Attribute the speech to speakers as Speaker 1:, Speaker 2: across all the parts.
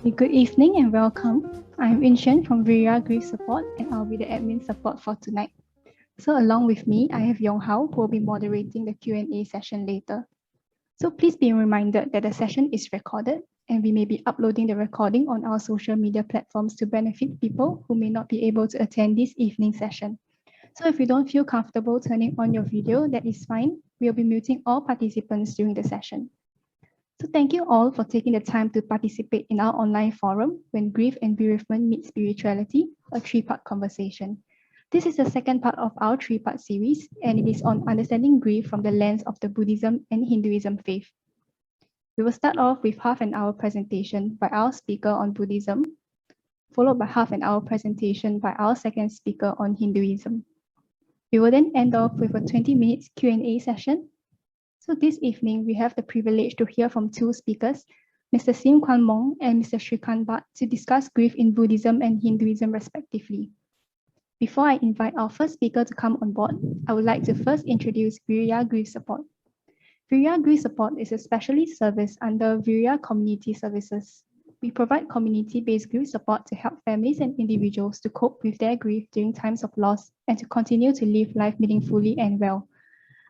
Speaker 1: Good evening and welcome. I'm Inshen from Viriya Grief Support and I'll be the admin support for tonight. So along with me, I have Yong Hao who will be moderating the Q&A session later. So please be reminded that the session is recorded and we may be uploading the recording on our social media platforms to benefit people who may not be able to attend this evening session. So if you don't feel comfortable turning on your video, that is fine. We'll be muting all participants during the session. So thank you all for taking the time to participate in our online forum, When Grief and Bereavement Meet Spirituality, a three-part conversation. This is the second part of our three-part series, and it is on understanding grief from the lens of the Buddhism and Hinduism faith. We will start off with half an hour presentation by our speaker on Buddhism, followed by half an hour presentation by our second speaker on Hinduism. We will then end off with a 20 minutes Q&A session. So this evening, we have the privilege to hear from two speakers, Mr. Kwang Mong and Mr. Shrikant Bhat, to discuss grief in Buddhism and Hinduism respectively. Before I invite our first speaker to come on board, I would like to first introduce Viriya Grief Support. Viriya Grief Support is a specialist service under Viriya Community Services. We provide community-based grief support to help families and individuals to cope with their grief during times of loss and to continue to live life meaningfully and well.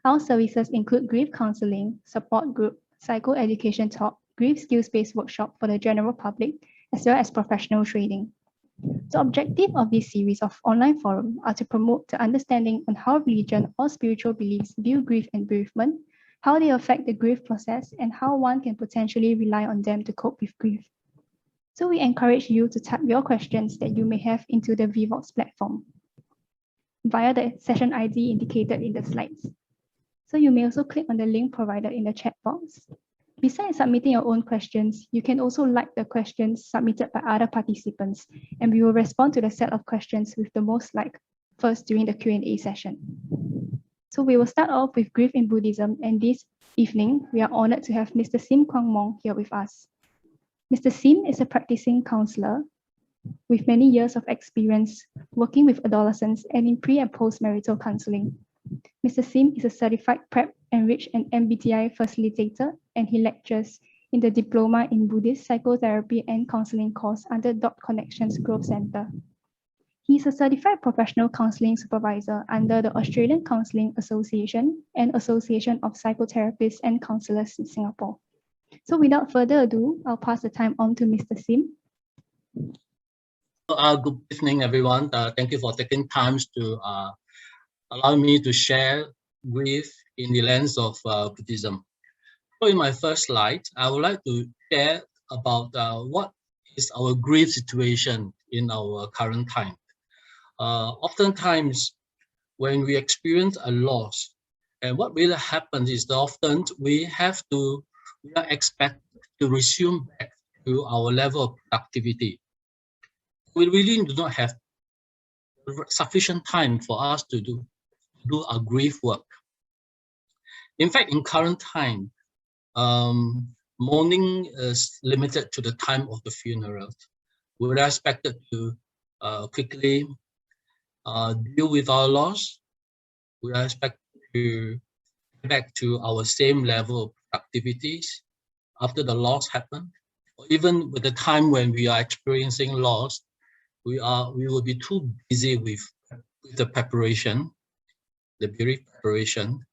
Speaker 1: Our services include grief counselling, support group, psychoeducation talk, grief skills-based workshop for the general public, as well as professional training. The objective of this series of online forums are to promote the understanding on how religion or spiritual beliefs view grief and bereavement, how they affect the grief process, and how one can potentially rely on them to cope with grief. So we encourage you to type your questions that you may have into the VVox platform via the session ID indicated in the slides. So you may also click on the link provided in the chat box. Besides submitting your own questions, you can also like the questions submitted by other participants, and we will respond to the set of questions with the most liked first during the Q&A session. So we will start off with grief in Buddhism, and this evening, we are honored to have Mr. Kwang Mong here with us. Mr. Sim is a practicing counselor with many years of experience working with adolescents and in pre- and post-marital counseling. Mr. Sim is a certified PrEP, Enrich, and MBTI facilitator, and he lectures in the Diploma in Buddhist Psychotherapy and Counselling course under Dot Connections Growth Center. He is a certified professional counselling supervisor under the Australian Counselling Association and Association of Psychotherapists and Counsellors in Singapore. So without further ado, I'll pass the time on to Mr. Sim.
Speaker 2: Good evening, everyone. Thank you for taking time to allow me to share grief in the lens of Buddhism. So in my first slide, I would like to share about what is our grief situation in our current time. Oftentimes, when we experience a loss, and what really happens is that often we are expected to resume back to our level of productivity. We really do not have sufficient time for us to do our grief work. In fact, in current time, mourning is limited to the time of the funeral. We are expected to quickly deal with our loss. We are expected to get back to our same level of activities after the loss happened. Or even with the time when we are experiencing loss, we will be too busy with the preparation, the bereavement preparation,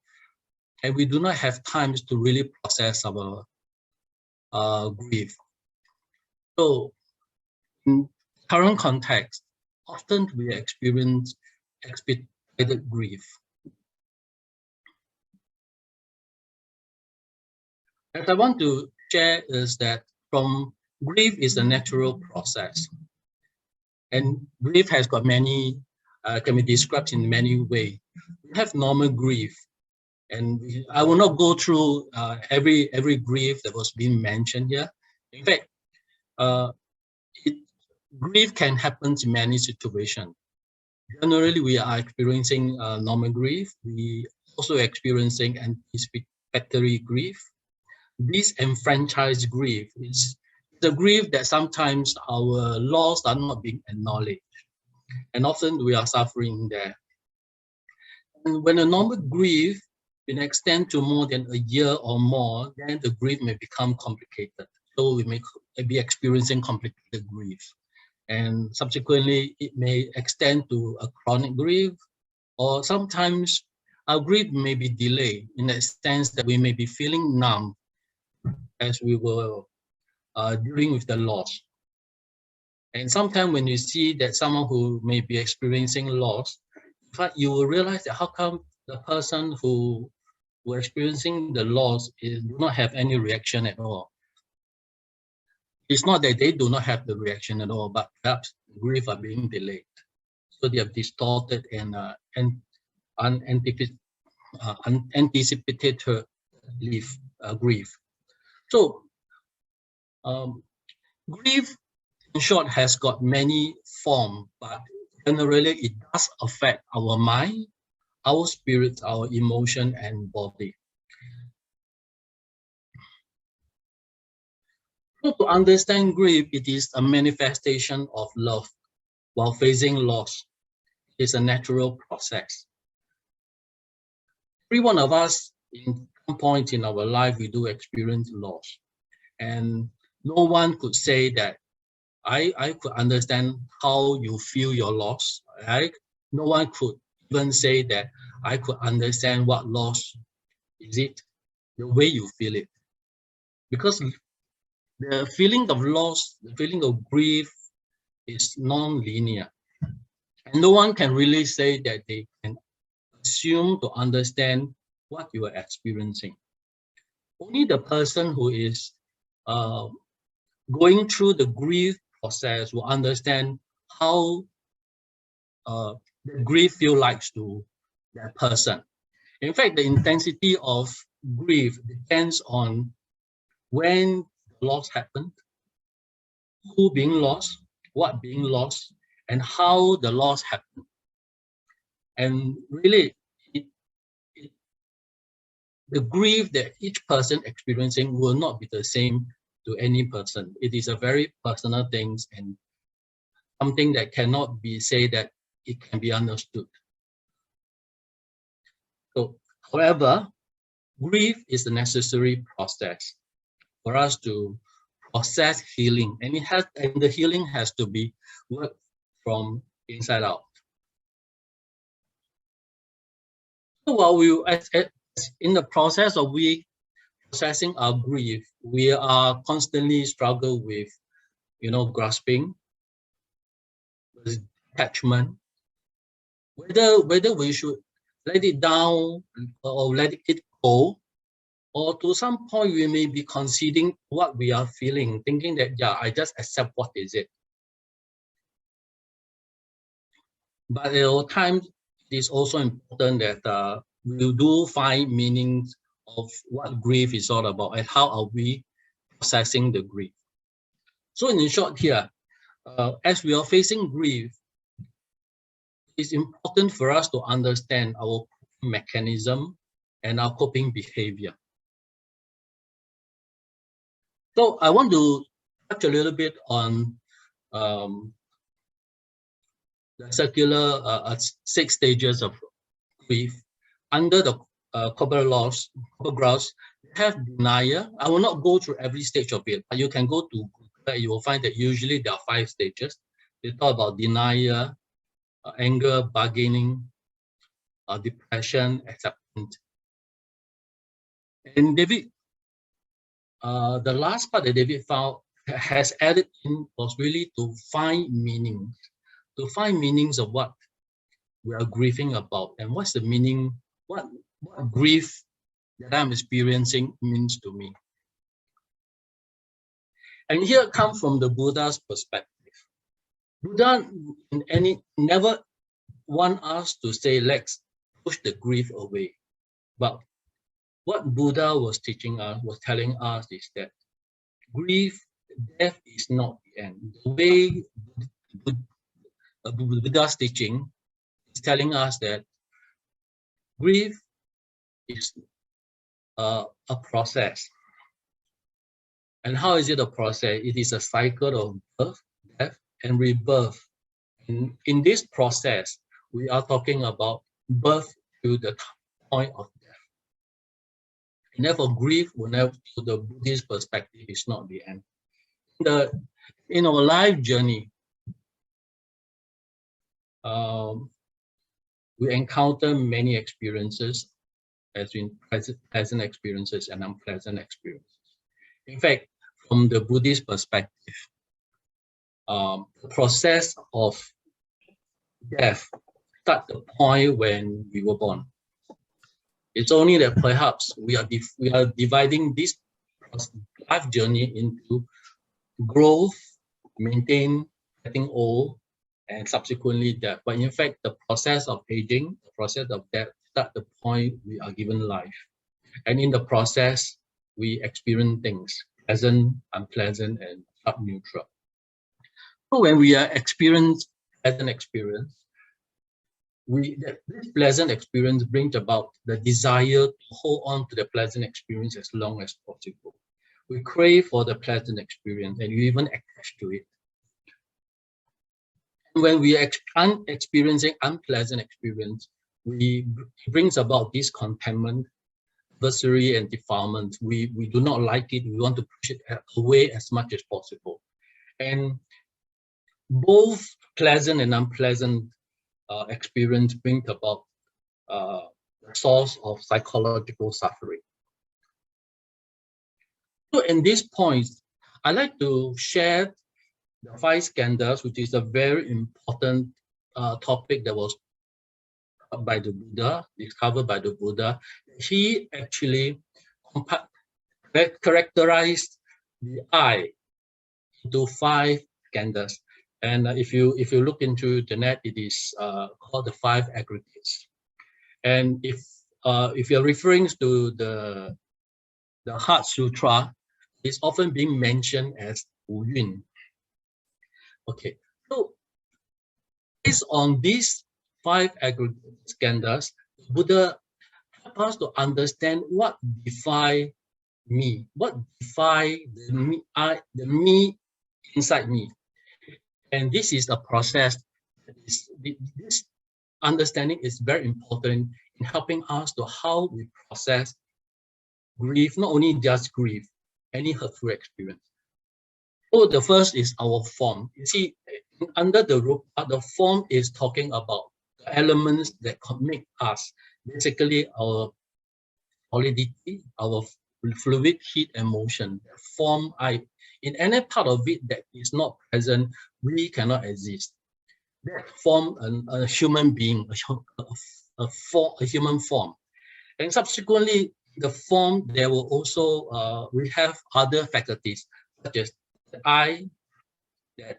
Speaker 2: and we do not have time to really process our grief. So in current context, often we experience expedited grief. What I want to share is that grief is a natural process, and grief has got many, can be described in many ways. We have normal grief, and I will not go through every grief that was being mentioned here. In fact, grief can happen in many situations. Generally, we are experiencing normal grief. We also experiencing anticipatory grief. This enfranchised grief is the grief that sometimes our loss are not being acknowledged, and often we are suffering there. And when a normal grief can extend to more than a year or more, then the grief may become complicated. So we may be experiencing complicated grief. And subsequently, it may extend to a chronic grief, or sometimes our grief may be delayed in the sense that we may be feeling numb as we were dealing with the loss. And sometimes when you see that someone who may be experiencing loss, in fact, you will realize that how come the person who were experiencing the loss do not have any reaction at all. It's not that they do not have the reaction at all, but perhaps grief are being delayed. So they have distorted and unanticipated grief. So grief, in short, has got many forms, but generally it does affect our mind, our spirit, our emotion, and body. So to understand grief, it is a manifestation of love while facing loss. It is a natural process. Every one of us, in some point in our life, we do experience loss. And no one could say that I could understand how you feel your loss. Right? No one could even say that I could understand what loss is it, the way you feel it. Because the feeling of loss, the feeling of grief is non-linear. And no one can really say that they can assume to understand what you are experiencing. Only the person who is going through the grief process will understand how the grief feels like to that person. In fact, the intensity of grief depends on when the loss happened, who being lost, what being lost, and how the loss happened. And really, the grief that each person experiencing will not be the same to any person. It is a very personal thing and something that cannot be said that it can be understood. So, however, grief is a necessary process for us to process healing, and the healing has to be worked from inside out. So while in the process of processing our grief, we are constantly struggle with, grasping, with attachment, whether we should let it down or let it go, or to some point we may be conceding what we are feeling, thinking that, yeah, I just accept what is it. But at times, it is also important that we do find meanings of what grief is all about and how are we processing the grief. So in short here, as we are facing grief, it's important for us to understand our mechanism and our coping behavior. So I want to touch a little bit on the circular 6 stages of grief. Under the corporate grounds, we have denial. I will not go through every stage of it, but you can go to Google, you will find that usually there are 5 stages. They talk about denial, anger, bargaining, depression, acceptance. And David, the last part that David found has added in was really to find meanings of what we are grieving about and what's the meaning, what grief that I'm experiencing means to me. And here it comes from the Buddha's perspective. Buddha never want us to say, let's push the grief away. But what Buddha was teaching us, was telling us is that grief, death is not the end. The way Buddha's teaching is telling us that grief is a process. And how is it a process? It is a cycle of birth, death, and rebirth. And in this process, we are talking about birth to the point of death. And therefore, grief, to the Buddhist perspective, is not the end. in our life journey, we encounter many experiences, as in pleasant experiences and unpleasant experiences. In fact, from the Buddhist perspective, the process of death starts the point when we were born. It's only that perhaps we are dividing this life journey into growth, maintain, getting old, and subsequently death. But in fact, the process of aging, the process of death, starts the point we are given life. And in the process, we experience things, pleasant, unpleasant, and sub-neutral. So when we are experiencing pleasant experience, this pleasant experience brings about the desire to hold on to the pleasant experience as long as possible. We crave for the pleasant experience and we even attach to it. When we are experiencing unpleasant experience, it brings about discontentment, adversary, and defilement. We do not like it. We want to push it away as much as possible. And both pleasant and unpleasant experience bring about the source of psychological suffering. So in this point, I'd like to share the 5 skandhas, which is a very important topic that was by the Buddha, discovered by the Buddha. He actually characterized the I into 5 skandhas. And if you look into the net, it is called the 5 aggregates. And if you're referring to the Heart Sutra, it's often being mentioned as Wu Yun. Okay, so based on these 5 aggregate skandhas, Buddha helps us to understand what defines me, what defines the me inside me. And this is a process. This understanding is very important in helping us to how we process grief, not only just grief, any hurtful experience. So the first is our form. You see, under the rupa, the form is talking about the elements that make us, basically our solidity, our fluid, heat, and motion. The form, in any part of it that is not present, we cannot exist. That form a human being, a human form. And subsequently, the form, there will also, we have other faculties, such as the eye, the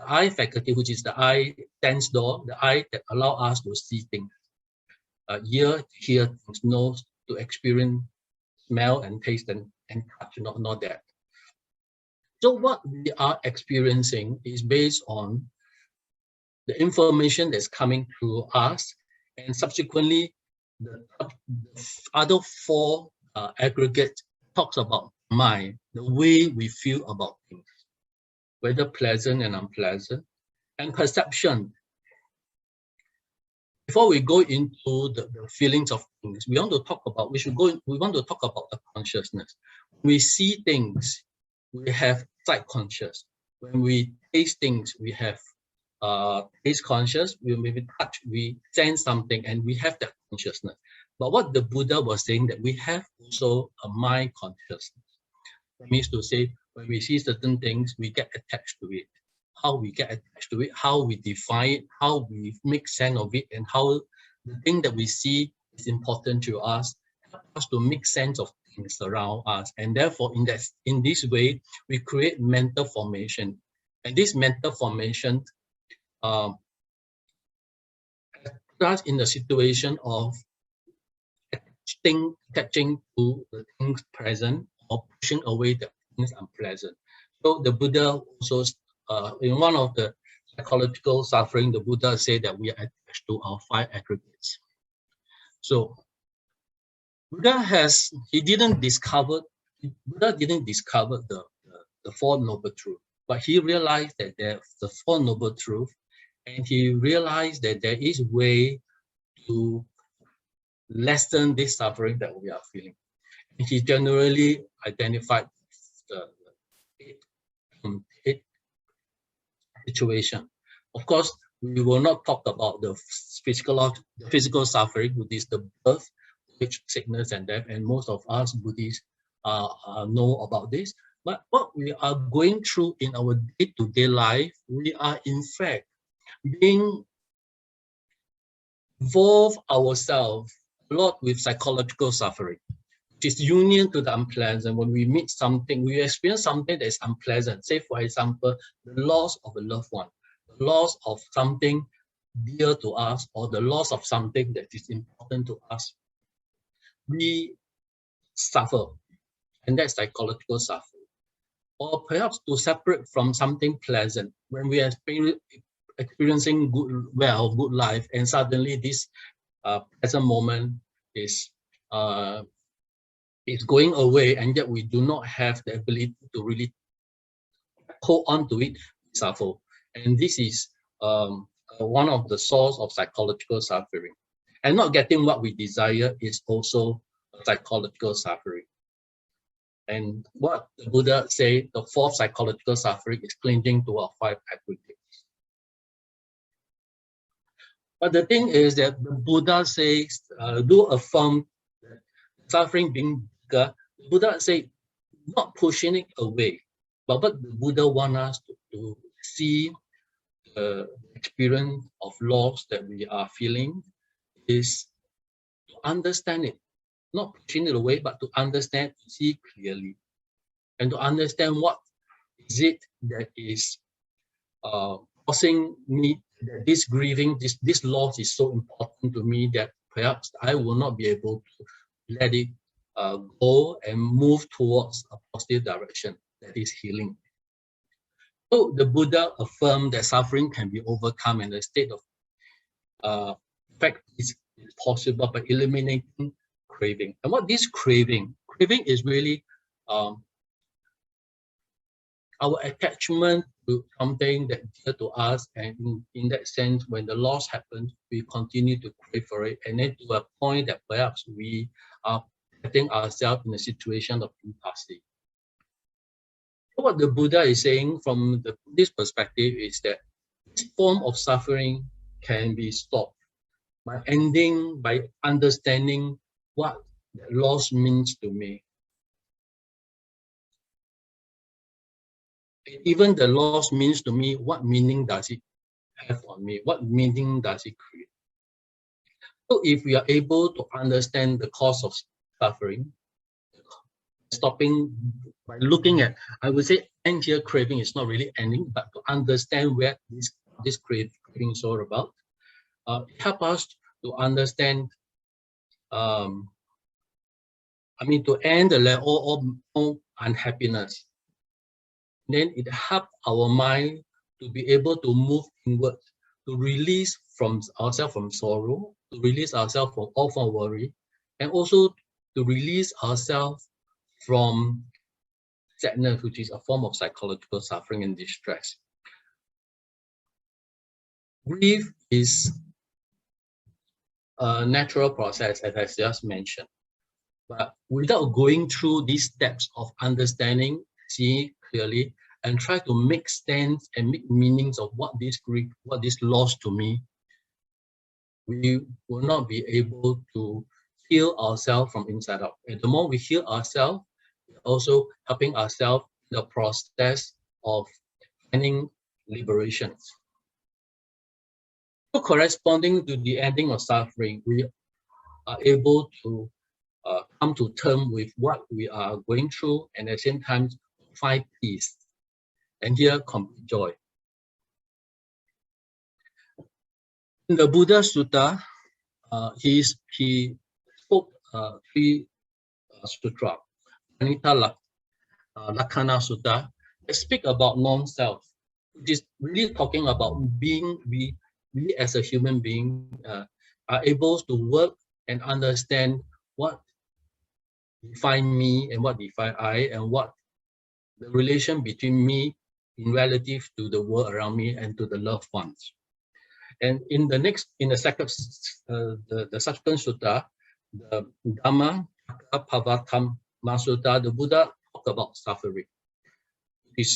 Speaker 2: eye faculty, which is the eye sense door, the eye that allow us to see things. Ear to hear things, nose to experience smell and taste and touch, not that. So what we are experiencing is based on the information that's coming to us, and subsequently the other 4 aggregates talks about mind, the way we feel about things, whether pleasant and unpleasant, and perception. Before we go into the feelings of things, we want to talk about the consciousness. When we see things, we have sight conscious. When we taste things, we have taste conscious. When we touch, we sense something, and we have that consciousness. But what the Buddha was saying, that we have also a mind consciousness. That means to say, when we see certain things, we get attached to it. How we get attached to it, how we define it, how we make sense of it, and how the thing that we see is important to us, help us to make sense of things around us. And therefore, in this way, we create mental formation. And this mental formation put us in the situation of attaching to the things present or pushing away the things unpleasant. So the Buddha also, in one of the psychological suffering, the Buddha said that we are attached to our 5 aggregates. So Buddha didn't discover the 4 noble truths, but he realized that there's the 4 noble truths, and he realized that there is a way to lessen this suffering that we are feeling. And he generally identified the 8 situation. Of course, we will not talk about the physical suffering, which is the birth, age, sickness, and death. And most of us Buddhists know about this. But what we are going through in our day-to-day life, we are in fact being involved ourselves a lot with psychological suffering, which is union to the unpleasant. When we meet something, we experience something that is unpleasant. Say, for example, the loss of a loved one, the loss of something dear to us, or the loss of something that is important to us. We suffer, and that's psychological suffering. Or perhaps to separate from something pleasant, when we are experiencing good life, and suddenly this present moment is going away, and yet we do not have the ability to really hold on to it, suffer. And this is one of the source of psychological suffering. And not getting what we desire is also psychological suffering. And what the Buddha said, the fourth psychological suffering is clinging to our five aggregates. But the thing is that the Buddha says, do affirm that suffering being bigger. The Buddha said, not pushing it away, but what the Buddha wants us to see the experience of loss that we are feeling is to understand it, not pushing it away, but to understand, to see clearly, and to understand what is it that is causing me, that this grieving, this loss is so important to me that perhaps I will not be able to let it go and move towards a positive direction, that is healing. So the Buddha affirmed that suffering can be overcome, and the state of fact is possible by eliminating craving. And what is craving? Craving is really our attachment to something that is dear to us, and in that sense, when the loss happens, we continue to crave for it, and then to a point that perhaps we are getting ourselves in a situation of impasse. What the Buddha is saying from this perspective is that this form of suffering can be stopped by understanding what loss means to me. Even the loss means to me, what meaning does it have on me? What meaning does it create? So if we are able to understand the cause of suffering, stopping by looking at, I would say, end here craving is not really ending, but to understand where this craving is all about, it helps us to understand, to end the level of unhappiness. Then it helps our mind to be able to move inward, to release ourselves from sorrow, to release ourselves from all form of worry, and also to release ourselves from sadness, which is a form of psychological suffering and distress. Grief is a natural process, as I just mentioned. But without going through these steps of understanding, seeing clearly, and try to make sense and make meanings of what this grief, what this loss to me, we will not be able to heal ourselves from inside out. And the more we heal ourselves, also helping ourselves in the process of finding liberation. So corresponding to the ending of suffering, we are able to come to terms with what we are going through, and at the same time find peace. And here complete joy. In the Buddha Sutta, he spoke three sutras. Anita Lakkhana Sutta, they speak about non-self, which is really talking about being, we as a human being are able to work and understand what define me and what define I, and what the relation between me in relative to the world around me and to the loved ones. And in the second, the subsequent sutta, the Dhamma Pavatam Sutta, the Buddha talked about suffering. It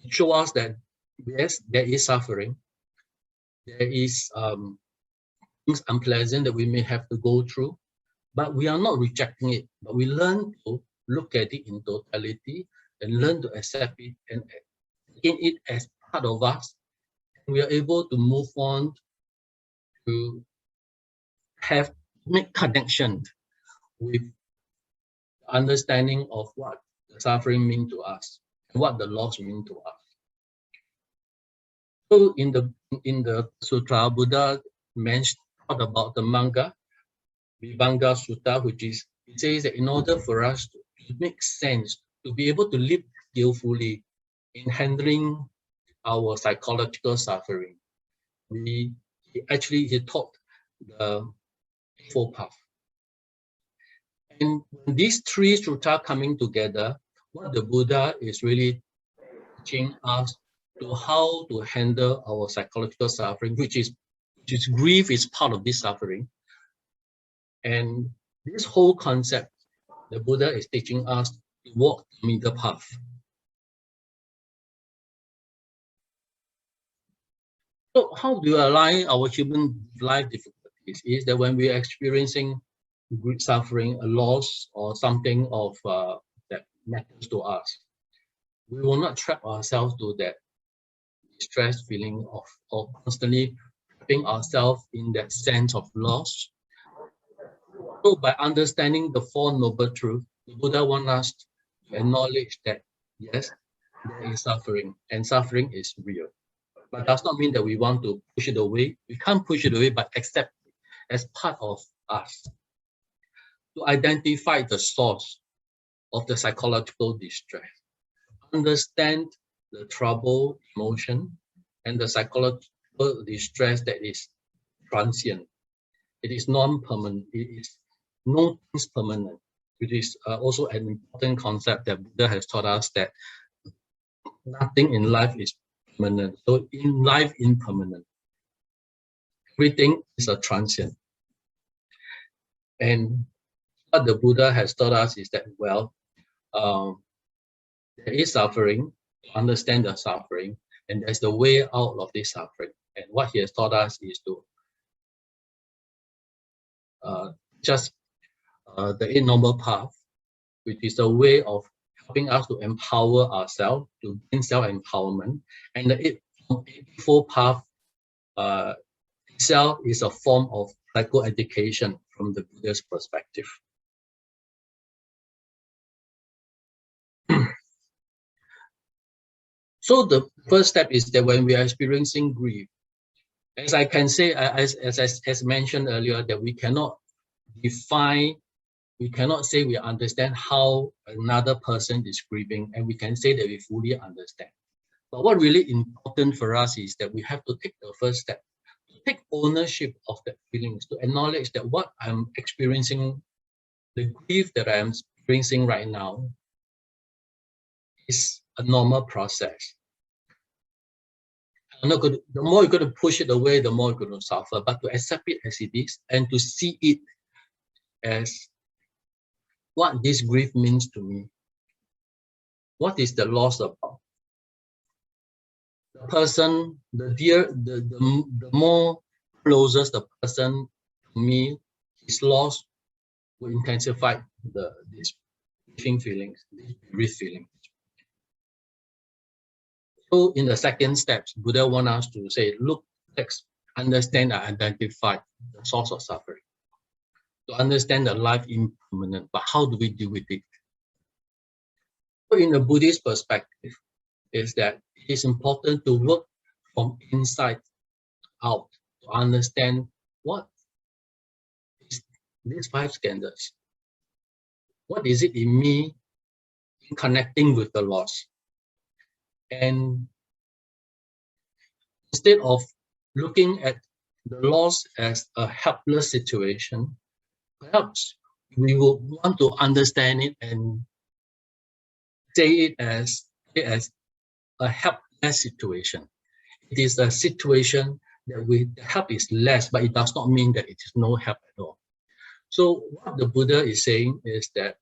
Speaker 2: shows us that yes, there is suffering. There is things unpleasant that we may have to go through, but we are not rejecting it. But we learn to look at it in totality and learn to accept it and in it as part of us. We are able to move on to make connection with understanding of what the suffering means to us and what the loss means to us. So in the sutra, Buddha talked about the manga, Vibhanga Sutta, which is, it says that in order for us to make sense, to be able to live skillfully in handling our psychological suffering, he taught the Eightfold Path. And when these three sutras coming together, what the Buddha is really teaching us to how to handle our psychological suffering, which is grief is part of this suffering. And this whole concept, the Buddha is teaching us to walk the middle path. So how do you align our human life difficulties? Is that when we are experiencing grief, suffering, a loss, or something of that matters to us, we will not trap ourselves to that distress feeling of constantly trapping ourselves in that sense of loss. So by understanding the Four Noble Truths, the Buddha wants us to acknowledge that, yes, there is suffering, and suffering is real. But does not mean that we want to push it away. We can't push it away, but accept it as part of us. To identify the source of the psychological distress, understand the trouble, emotion, and the psychological distress that is transient. It is non-permanent. It is no things permanent. It is also an important concept that Buddha has taught us, that nothing in life is permanent. So in life, impermanent. Everything is a transient. And what the Buddha has taught us is that, well, there is suffering, to understand the suffering, and there's the way out of this suffering. And what he has taught us is to the Eight Noble Path, which is a way of helping us to empower ourselves, to gain self-empowerment. And the Eightfold Path itself is a form of psychoeducation from the Buddha's perspective. So the first step is that when we are experiencing grief, as I can say, as mentioned earlier, that we cannot define, we cannot say we understand how another person is grieving, and we can say that we fully understand. But what really important for us is that we have to take the first step, to take ownership of the feelings, to acknowledge that what I'm experiencing, the grief that I am experiencing right now, is a normal process. I'm not going to, the more you're going to push it away, the more you're going to suffer. But to accept it as it is and to see it as what this grief means to me. What is the loss about? The person, the more closest the person to me, his loss will intensify these grieving feelings, these grief feelings. So in the second step, Buddha wants us to say, look, let's understand and identify the source of suffering. To understand that life is impermanent, but how do we deal with it? So in the Buddhist perspective, is that it is important to work from inside out to understand what is these five skandhas. What is it in me in connecting with the loss? And instead of looking at the loss as a helpless situation, perhaps we will want to understand it and say it as a helpless situation. It is a situation that the help is less, but it does not mean that it is no help at all. So what the Buddha is saying is that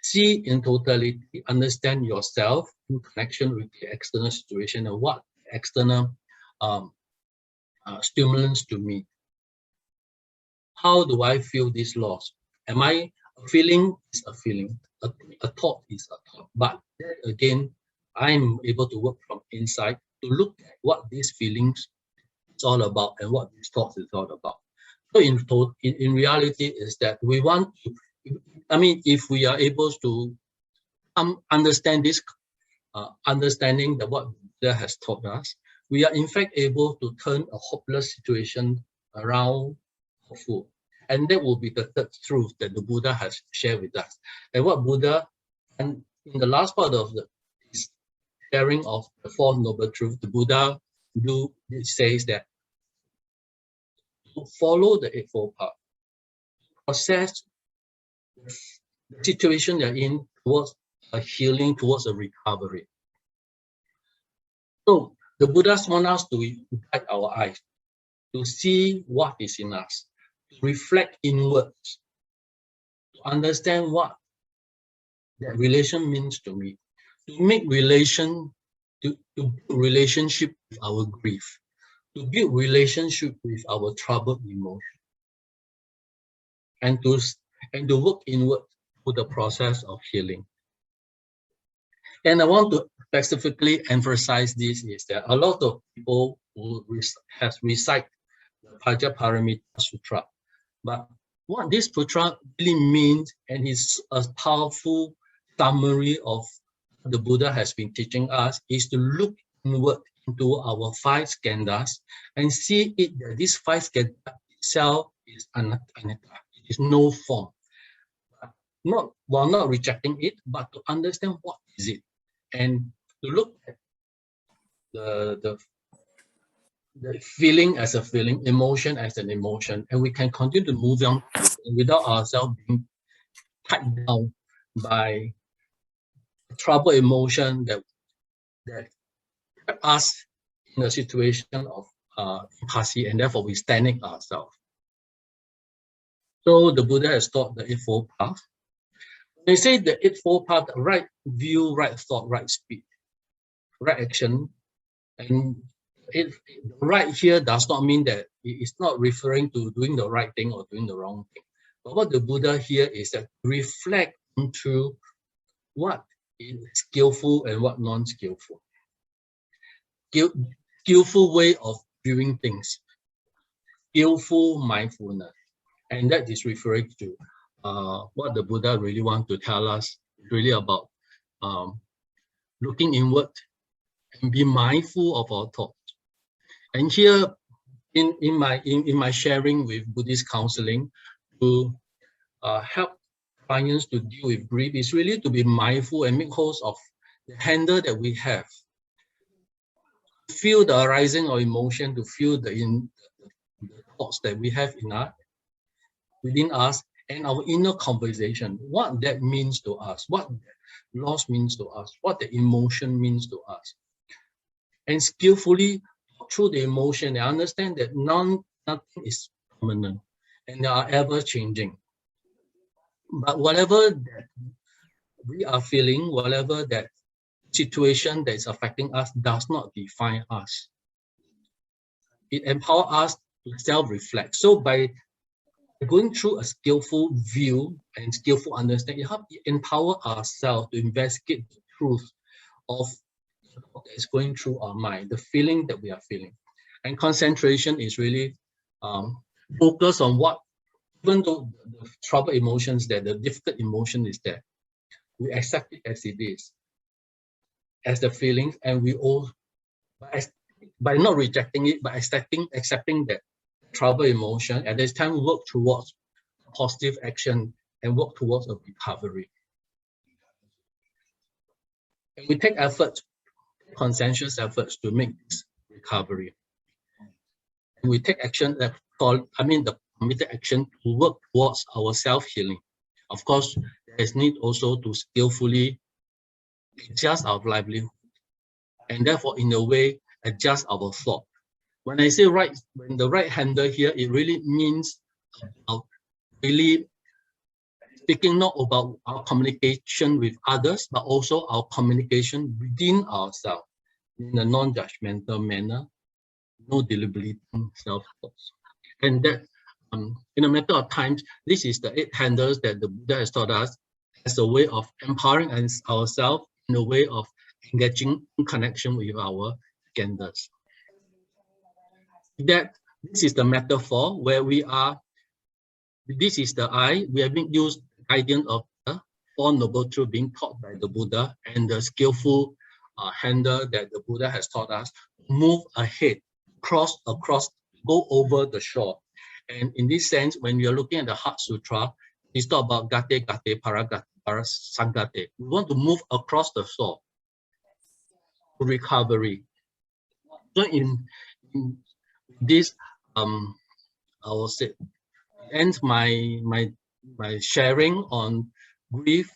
Speaker 2: see in totality, understand yourself in connection with the external situation and what external stimulants to me. How do I feel this loss? Am I a feeling is a feeling, a thought is a thought. But then again, I'm able to work from inside to look at what these feelings is all about and what these thoughts is all about. So in reality is that we want to, I mean, if we are able to understand this, understanding that what Buddha has taught us, we are in fact able to turn a hopeless situation around hopeful. And that will be the third truth that the Buddha has shared with us. And what Buddha, and in the last part of the sharing of the Fourth Noble Truth, the Buddha says that to follow the Eightfold Path, process the situation you're in towards a healing, towards a recovery. So the Buddhas want us to guide our eyes, to see what is in us, to reflect inwards, to understand what that relation means to me, to make to build relationship with our grief, to build relationship with our troubled emotion, and to work inward to the process of healing. And I want to specifically emphasize this is that a lot of people who has recite the Paramita Sutra, but what this sutra really means, and is a powerful summary of the Buddha has been teaching us, is to look inward into our 5 skandhas and see it that this 5 skandhas itself is anatta, it is no form. While not rejecting it, but to understand what is it, and to look at the feeling as a feeling, emotion as an emotion, and we can continue to move on without ourselves being tied down by trouble emotion that kept us in a situation of impasse, and therefore we stagnate ourselves. So the Buddha has taught the Eightfold Path. They say the Eightfold Path: right view, right thought, right speech, right action. And right here does not mean that it's not referring to doing the right thing or doing the wrong thing. But what the Buddha here is that reflect into what is skillful and what non-skillful. Skillful way of viewing things, skillful mindfulness. And that is referring to what the Buddha really wants to tell us, really about looking inward and be mindful of our thoughts. And here in my sharing with Buddhist counseling to help clients to deal with grief is really to be mindful and make hold of the handle that we have. Feel the arising of emotion, to feel the thoughts that we have within us, and our inner conversation, what that means to us, what loss means to us, what the emotion means to us. And skillfully, through the emotion, they understand that nothing is permanent and they are ever changing. But whatever that we are feeling, whatever that situation that is affecting us does not define us. It empowers us to self-reflect. So by going through a skillful view and skillful understanding, it helps empower ourselves to investigate the truth of what is going through our mind, the feeling that we are feeling. And concentration is really focus on what, even though the trouble emotions there, the difficult emotion is there, we accept it as it is, as the feelings, and we all, by not rejecting it, by accepting that trouble emotion, at this time work towards positive action and work towards a recovery. And we take effort, conscientious efforts to make this recovery. And we take action that the committed action to work towards our self-healing. Of course, there is need also to skillfully adjust our livelihood, and therefore in a way adjust our thought. When I say right, when the right handle here, it really means really speaking not about our communication with others, but also our communication within ourselves in a non-judgmental manner, no deliberating self-thoughts. And that, in a matter of time, this is the 8 handles that the Buddha has taught us as a way of empowering ourselves, in a way of engaging in connection with our genders. That this is the metaphor where we are. This is the I. We have been used guidance of the 4 noble truths being taught by the Buddha, and the skillful handle that the Buddha has taught us, move ahead, cross across, go over the shore. And in this sense, when we are looking at the Heart Sutra, it's talk about gate, gate, paragate, parasangate. We want to move across the shore to recovery. So in this, I will say, ends my sharing on grief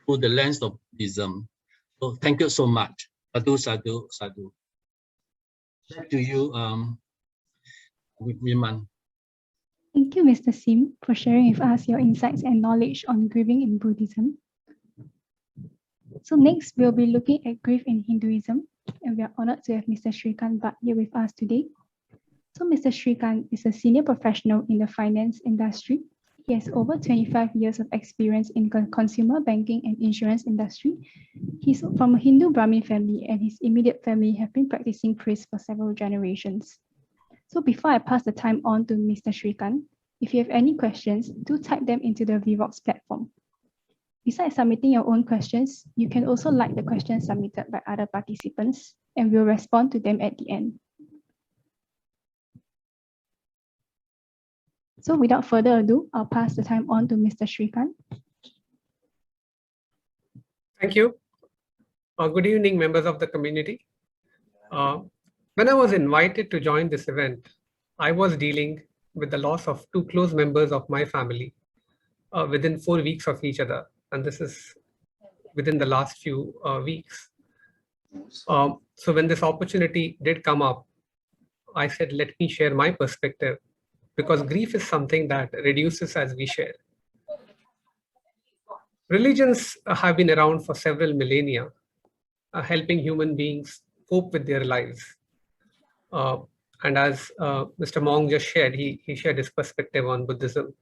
Speaker 2: through the lens of Buddhism. So thank you so much. Sadhu, sadhu, sadhu. Back to you, Viman.
Speaker 1: Thank you, Mr. Sim, for sharing with us your insights and knowledge on grieving in Buddhism. So next, we'll be looking at grief in Hinduism, and we are honored to have Mr. Shrikant Bhat here with us today. So Mr. Shrikant is a senior professional in the finance industry. He has over 25 years of experience in consumer banking and insurance industry. He's from a Hindu Brahmin family, and his immediate family have been practicing priests for several generations. So before I pass the time on to Mr. Shrikant, if you have any questions, do type them into the Vvox platform. Besides submitting your own questions, you can also like the questions submitted by other participants, and we'll respond to them at the end. So without further ado, I'll pass the time on to Mr. Shrikant.
Speaker 3: Thank you. Good evening, members of the community. When I was invited to join this event, I was dealing with the loss of 2 close members of my family within 4 weeks of each other. And this is within the last few weeks. So when this opportunity did come up, I said, let me share my perspective, because grief is something that reduces as we share. Religions have been around for several millennia, helping human beings cope with their lives. And as Mr. Mong just shared, he shared his perspective on Buddhism.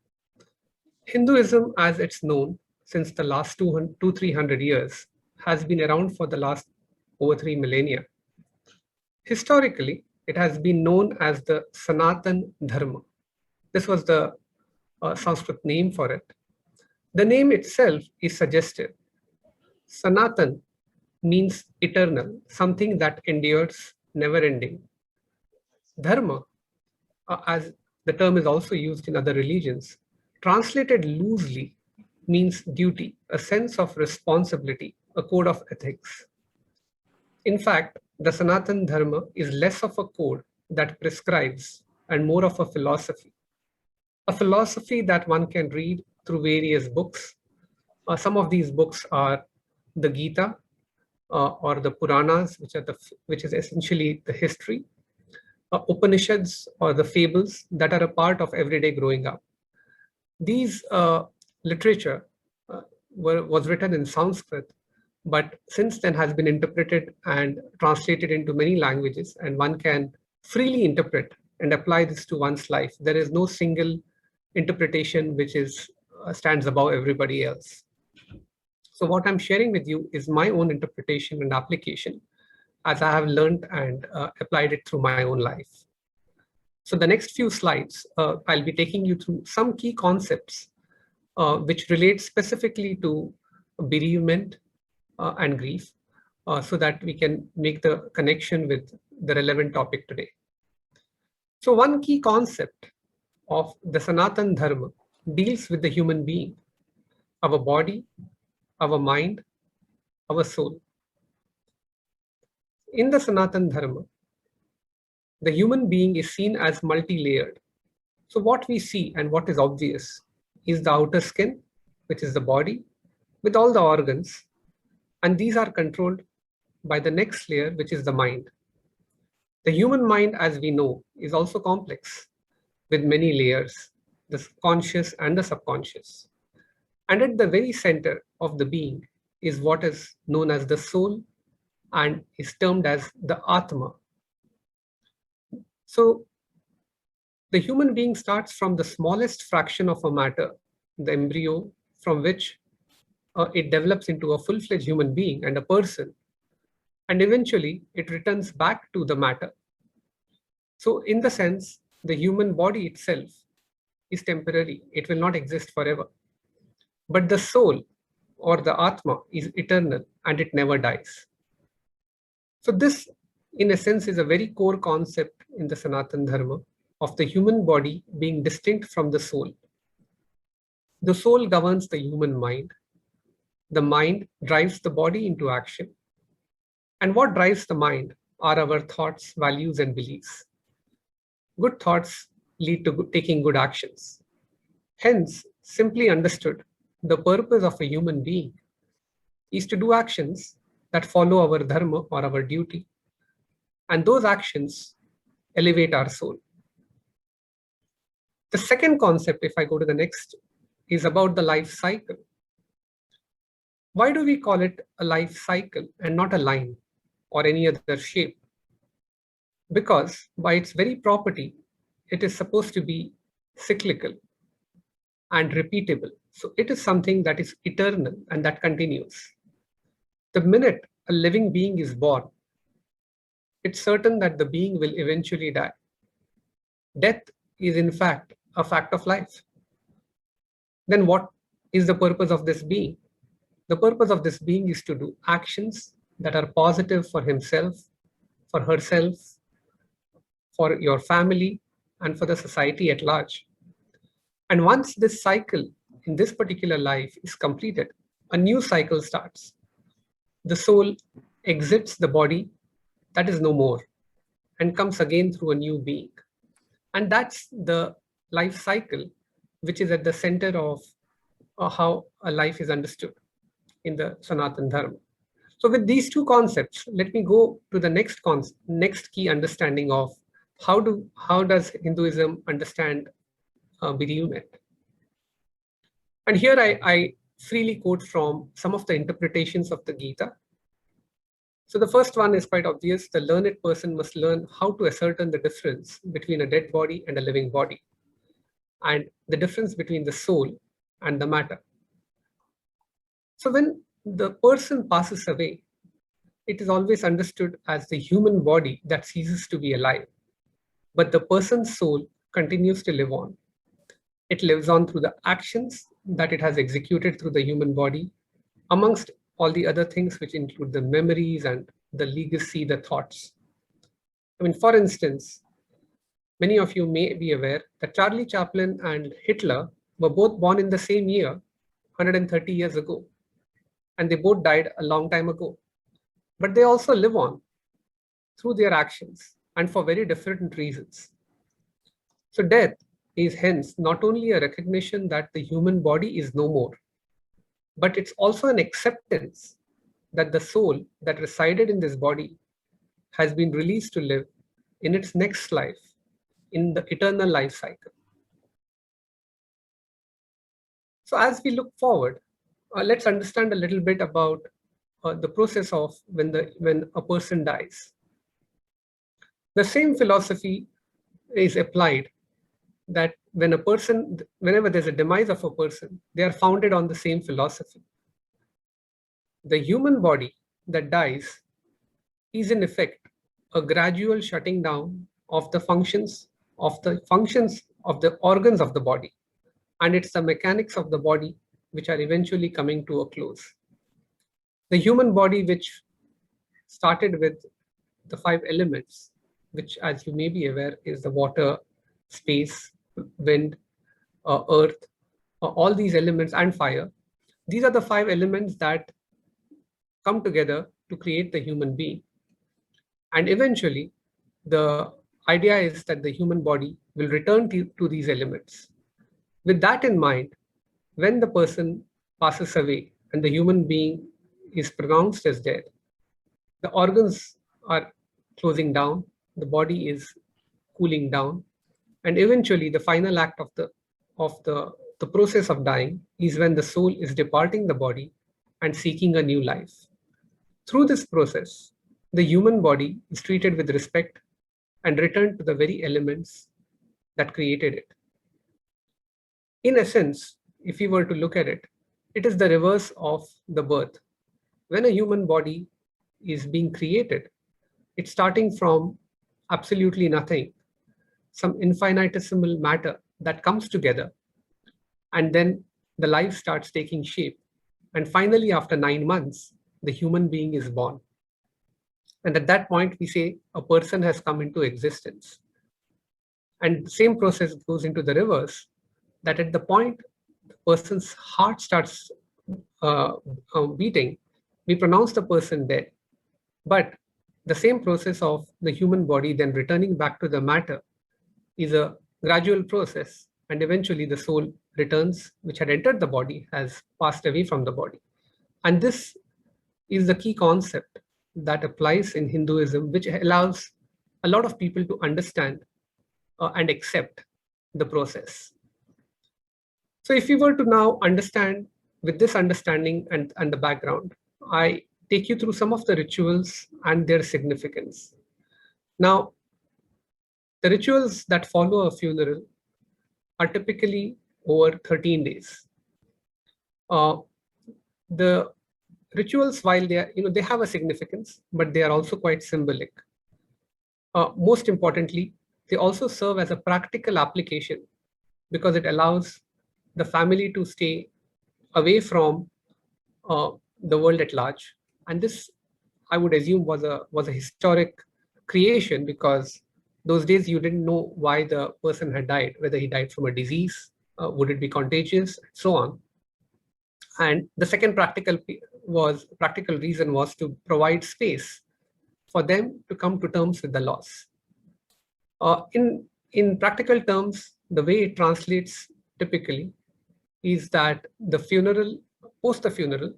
Speaker 3: Hinduism, as it's known since the last 200-300 years, has been around for the last over 3 millennia. Historically, it has been known as the Sanatan Dharma. This was the Sanskrit name for it. The name itself is suggestive. Sanatan means eternal, something that endures, never ending. Dharma, as the term is also used in other religions, translated loosely means duty, a sense of responsibility, a code of ethics. In fact, the Sanatan Dharma is less of a code that prescribes and more of a philosophy that one can read through various books. Some of these books are the Gita or the Puranas, which is essentially the history, Upanishads or the fables that are a part of everyday growing up. These literature was written in Sanskrit, but since then has been interpreted and translated into many languages, and one can freely interpret and apply this to one's life. There is no single interpretation which stands above everybody else. So what I'm sharing with you is my own interpretation and application as I have learned and applied it through my own life. So the next few slides, I'll be taking you through some key concepts which relate specifically to bereavement and grief, so that we can make the connection with the relevant topic today. So one key concept of the Sanatan Dharma deals with the human being, our body, our mind, our soul. In the Sanatan Dharma, the human being is seen as multi-layered. So what we see and what is obvious is the outer skin, which is the body, with all the organs, and these are controlled by the next layer, which is the mind. The human mind, as we know, is also complex with many layers, the conscious and the subconscious. And at the very center of the being is what is known as the soul and is termed as the Atma. So the human being starts from the smallest fraction of a matter, the embryo, from which it develops into a full-fledged human being and a person. And eventually it returns back to the matter. So in the sense, the human body itself is temporary. It will not exist forever. But the soul or the Atma is eternal and it never dies. So this, in a sense, is a very core concept in the Sanatana Dharma of the human body being distinct from the soul. The soul governs the human mind. The mind drives the body into action. And what drives the mind are our thoughts, values, and beliefs. Good thoughts lead to taking good actions. Hence, simply understood, the purpose of a human being is to do actions that follow our dharma or our duty. And those actions elevate our soul. The second concept, if I go to the next, is about the life cycle. Why do we call it a life cycle and not a line or any other shape? Because by its very property, it is supposed to be cyclical and repeatable. So it is something that is eternal and that continues. The minute a living being is born, it's certain that the being will eventually die. Death is in fact a fact of life. Then what is the purpose of this being? The purpose of this being is to do actions that are positive for himself, for herself, for your family, and for the society at large. And once this cycle in this particular life is completed, a new cycle starts. The soul exits the body that is no more and comes again through a new being. And that's the life cycle, which is at the center of how a life is understood in the Sanatana Dharma. So with these two concepts, let me go to the next key understanding of how does Hinduism understand bereavement. And here I freely quote from some of the interpretations of the Gita. So the first one is quite obvious. The learned person must learn how to ascertain the difference between a dead body and a living body, and the difference between the soul and the matter. So when the person passes away, it is always understood as the human body that ceases to be alive. But the person's soul continues to live on. It lives on through the actions that it has executed through the human body, amongst all the other things which include the memories and the legacy, the thoughts. I mean, for instance, many of you may be aware that Charlie Chaplin and Hitler were both born in the same year, 130 years ago, and they both died a long time ago. But they also live on through their actions and for very different reasons. So death is hence not only a recognition that the human body is no more, but it's also an acceptance that the soul that resided in this body has been released to live in its next life, in the eternal life cycle. So as we look forward, let's understand a little bit about the process of when a person dies. The same philosophy is applied that whenever there's a demise of a person, they are founded on the same philosophy. The human body that dies is in effect a gradual shutting down of the functions of the organs of the body, and it's the mechanics of the body which are eventually coming to a close. The human body, which started with the 5 elements, which, as you may be aware, is the water, space, wind, earth, all these elements, and fire. These are the 5 elements that come together to create the human being. And eventually, the idea is that the human body will return to these elements. With that in mind, when the person passes away and the human being is pronounced as dead, the organs are closing down, the body is cooling down, and eventually the final act of the the process of dying is when the soul is departing the body and seeking a new life. Through this process, the human body is treated with respect and returned to the very elements that created it. In essence, if we were to look at it, it is the reverse of the birth. When a human body is being created, it's starting from absolutely nothing, some infinitesimal matter that comes together, and then the life starts taking shape. And finally, after 9 months, the human being is born. And at that point, we say a person has come into existence. And the same process goes into the reverse, that at the point the person's heart starts beating, we pronounce the person dead. But the same process of the human body then returning back to the matter is a gradual process, and eventually the soul returns, which had entered the body, has passed away from the body. And this is the key concept that applies in Hinduism, which allows a lot of people to understand and accept the process. So if we were to now understand with this understanding and the background, I take you through some of the rituals and their significance. Now, the rituals that follow a funeral are typically over 13 days. The rituals, while they are, they have a significance, but they are also quite symbolic. Most importantly, they also serve as a practical application because it allows the family to stay away from the world at large. And this, I would assume, was a historic creation, because those days you didn't know why the person had died, whether he died from a disease, would it be contagious, and so on. And the second practical reason was to provide space for them to come to terms with the loss. In practical terms, the way it translates typically is that the funeral, post the funeral,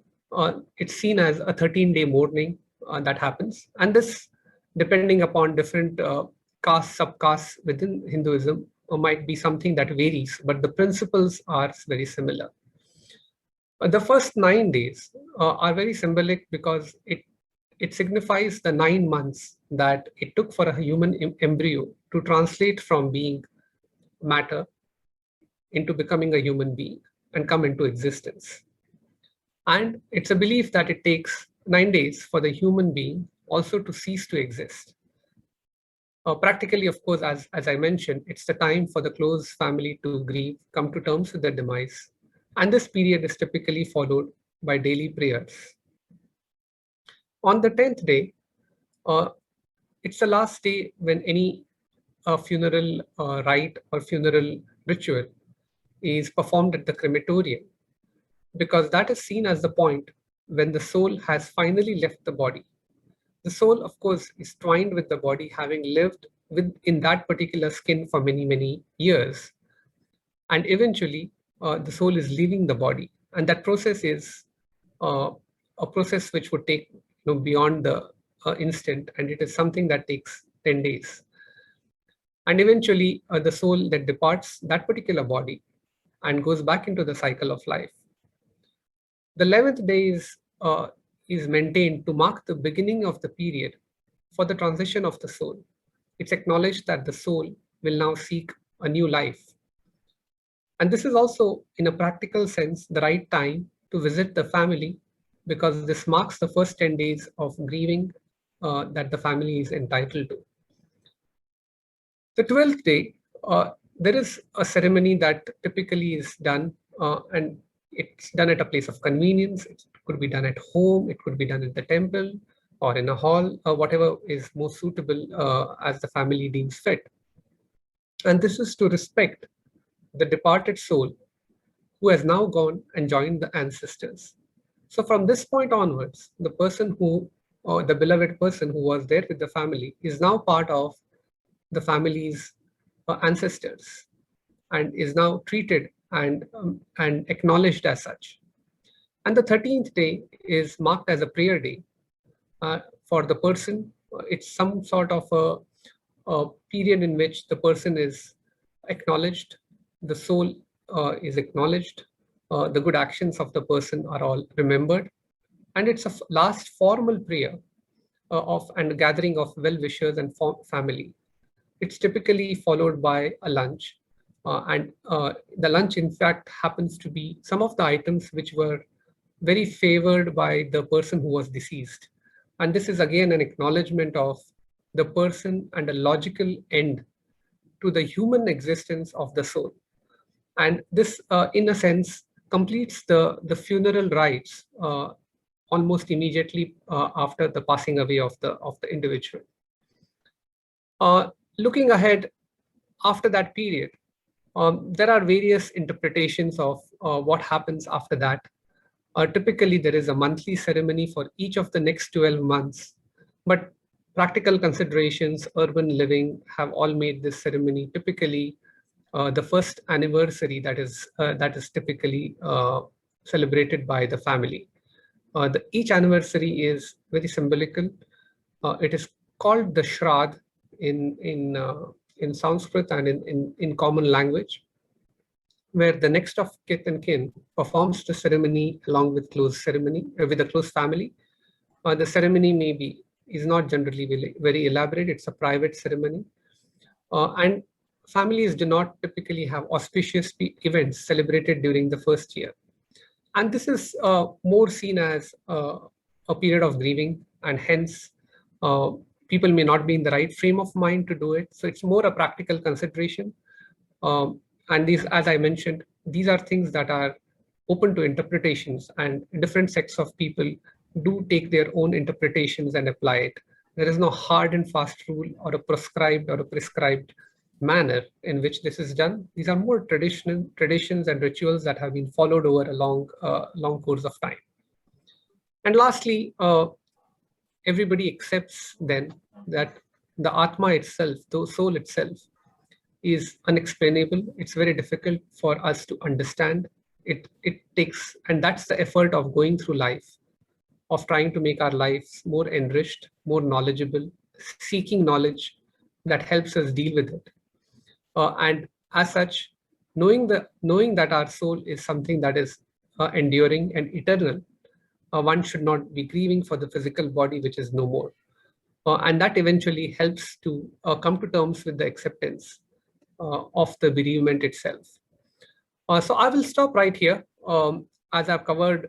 Speaker 3: it's seen as a 13-day mourning that happens. And this, depending upon different castes, subcastes within Hinduism, might be something that varies, but the principles are very similar. The first 9 days are very symbolic because it signifies the 9 months that it took for a human embryo to translate from being matter into becoming a human being and come into existence. And it's a belief that it takes 9 days for the human being also to cease to exist. Practically, of course, as I mentioned, it's the time for the close family to grieve, come to terms with their demise. And this period is typically followed by daily prayers. On the 10th day, it's the last day when any funeral rite or funeral ritual is performed at the crematorium, because that is seen as the point when the soul has finally left the body. The soul, of course, is twined with the body, having lived in that particular skin for many, many years. And eventually, the soul is leaving the body. And that process is a process which would take beyond the instant, and it is something that takes 10 days. And eventually, the soul that departs that particular body and goes back into the cycle of life. The 11th day is maintained to mark the beginning of the period for the transition of the soul. It's acknowledged that the soul will now seek a new life. And this is also, in a practical sense, the right time to visit the family, because this marks the first 10 days of grieving that the family is entitled to. The 12th day, there is a ceremony that typically is done, and it's done at a place of convenience. It could be done at home, it could be done at the temple or in a hall, whatever is most suitable as the family deems fit. And this is to respect the departed soul who has now gone and joined the ancestors. So from this point onwards, the person or the beloved person who was there with the family is now part of the family's ancestors and is now treated and acknowledged as such. And the 13th day is marked as a prayer day for the person. It's some sort of a period in which the person is acknowledged, the soul is acknowledged, the good actions of the person are all remembered, and it's a last formal prayer and gathering of well-wishers and family. It's typically followed by a lunch, and the lunch, in fact, happens to be some of the items which were very favored by the person who was deceased. And this is again an acknowledgement of the person and a logical end to the human existence of the soul. And this, in a sense, completes the funeral rites almost immediately after the passing away of the individual. Looking ahead, after that period, there are various interpretations of what happens after that. Typically, there is a monthly ceremony for each of the next 12 months, but practical considerations, urban living have all made this ceremony typically the first anniversary that is typically celebrated by the family. Each anniversary is very symbolical. It is called the Shrad in Sanskrit and in common language, where the next of kith and kin performs the ceremony along with with a close family. The ceremony is not generally very elaborate. It's a private ceremony, and families do not typically have auspicious events celebrated during the first year. And this is more seen as a period of grieving, and hence people may not be in the right frame of mind to do it. So it's more a practical consideration. And these, as I mentioned, these are things that are open to interpretations, and different sects of people do take their own interpretations and apply it. There is no hard and fast rule or a prescribed manner in which this is done. These are more traditions and rituals that have been followed over a long course of time. And lastly, everybody accepts then that the Atma itself, the soul itself, is unexplainable. It's very difficult for us to understand. It takes, and that's the effort of going through life, of trying to make our lives more enriched, more knowledgeable, seeking knowledge that helps us deal with it. And as such, knowing that our soul is something that is enduring and eternal, one should not be grieving for the physical body, which is no more. And that eventually helps to come to terms with the acceptance of the bereavement itself. So I will stop right here. As I've covered,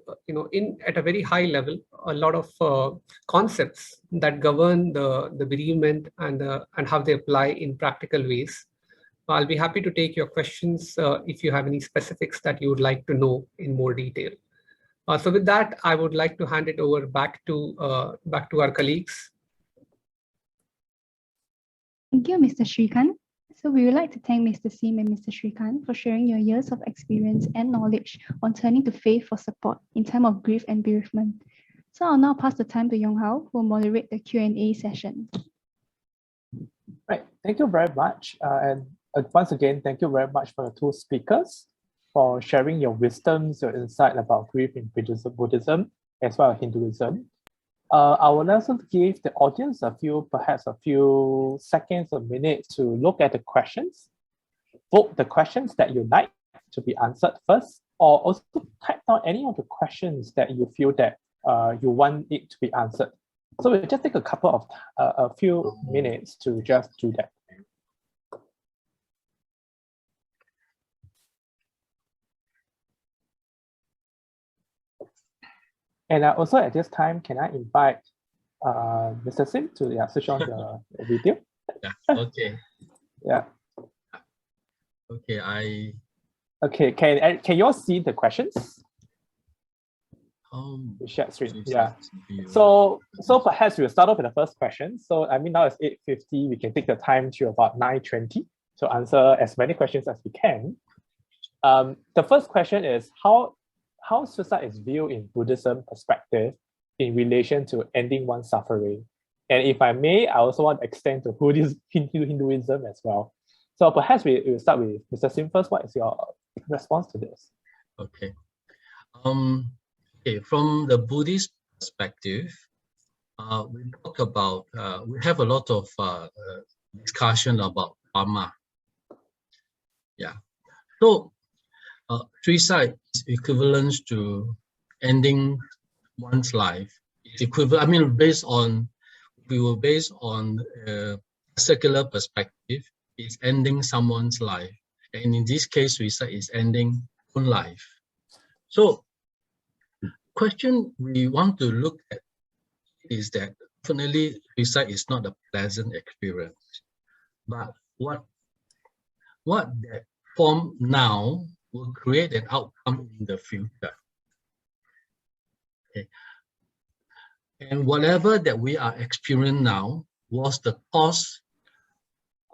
Speaker 3: at a very high level, a lot of concepts that govern the bereavement and how they apply in practical ways. I'll be happy to take your questions if you have any specifics that you would like to know in more detail. So with that, I would like to hand it over back to our colleagues.
Speaker 1: Thank you, Mr. Shrikant. So we would like to thank Mr. Sim and Mr. Shrikant for sharing your years of experience and knowledge on turning to faith for support in time of grief and bereavement. So I'll now pass the time to Yong Hao, who will moderate the Q&A session.
Speaker 4: Right, thank you very much. And once again, thank you very much for the two speakers for sharing your wisdoms, your insight about grief in Buddhism as well as Hinduism. I will also give the audience perhaps a few seconds or minutes to look at the questions. Vote the questions that you like to be answered first, or also type down any of the questions that you feel that you want it to be answered. So we'll just take a few minutes to just do that. And also at this time, can I invite Mr. Sim to switch on the video?
Speaker 2: Yeah. Okay.
Speaker 4: Yeah.
Speaker 2: Okay.
Speaker 4: Okay. Can you all see the questions? Share screen. Yeah. So perhaps we'll start off with the first question. So I mean, now it's 8:50. We can take the time to about 9:20 to answer as many questions as we can. The first question is how suicide is viewed in Buddhism perspective in relation to ending one's suffering. And if I may, I also want to extend to Hinduism as well. So perhaps we'll start with Mr. Sim first. What is your response to this?
Speaker 2: Okay. Okay, from the Buddhist perspective, we talk about, we have a lot of discussion about karma. Yeah. So suicide is equivalent to ending one's life. It's equivalent. I mean, based on a secular perspective, it's ending someone's life, and in this case, suicide is ending own life. So, question we want to look at is that definitely suicide is not a pleasant experience, but what that form now will create an outcome in the future. Okay. And whatever that we are experiencing now was the cause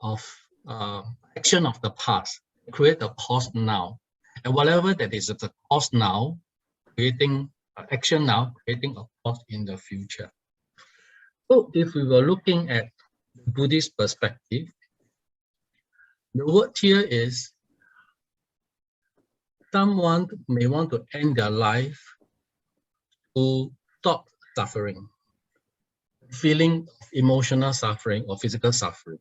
Speaker 2: of action of the past, create a cause now. And whatever that is the cause now, creating action now, creating a cause in the future. So if we were looking at the Buddhist perspective, the word here is someone may want to end their life to stop suffering, feeling of emotional suffering or physical suffering.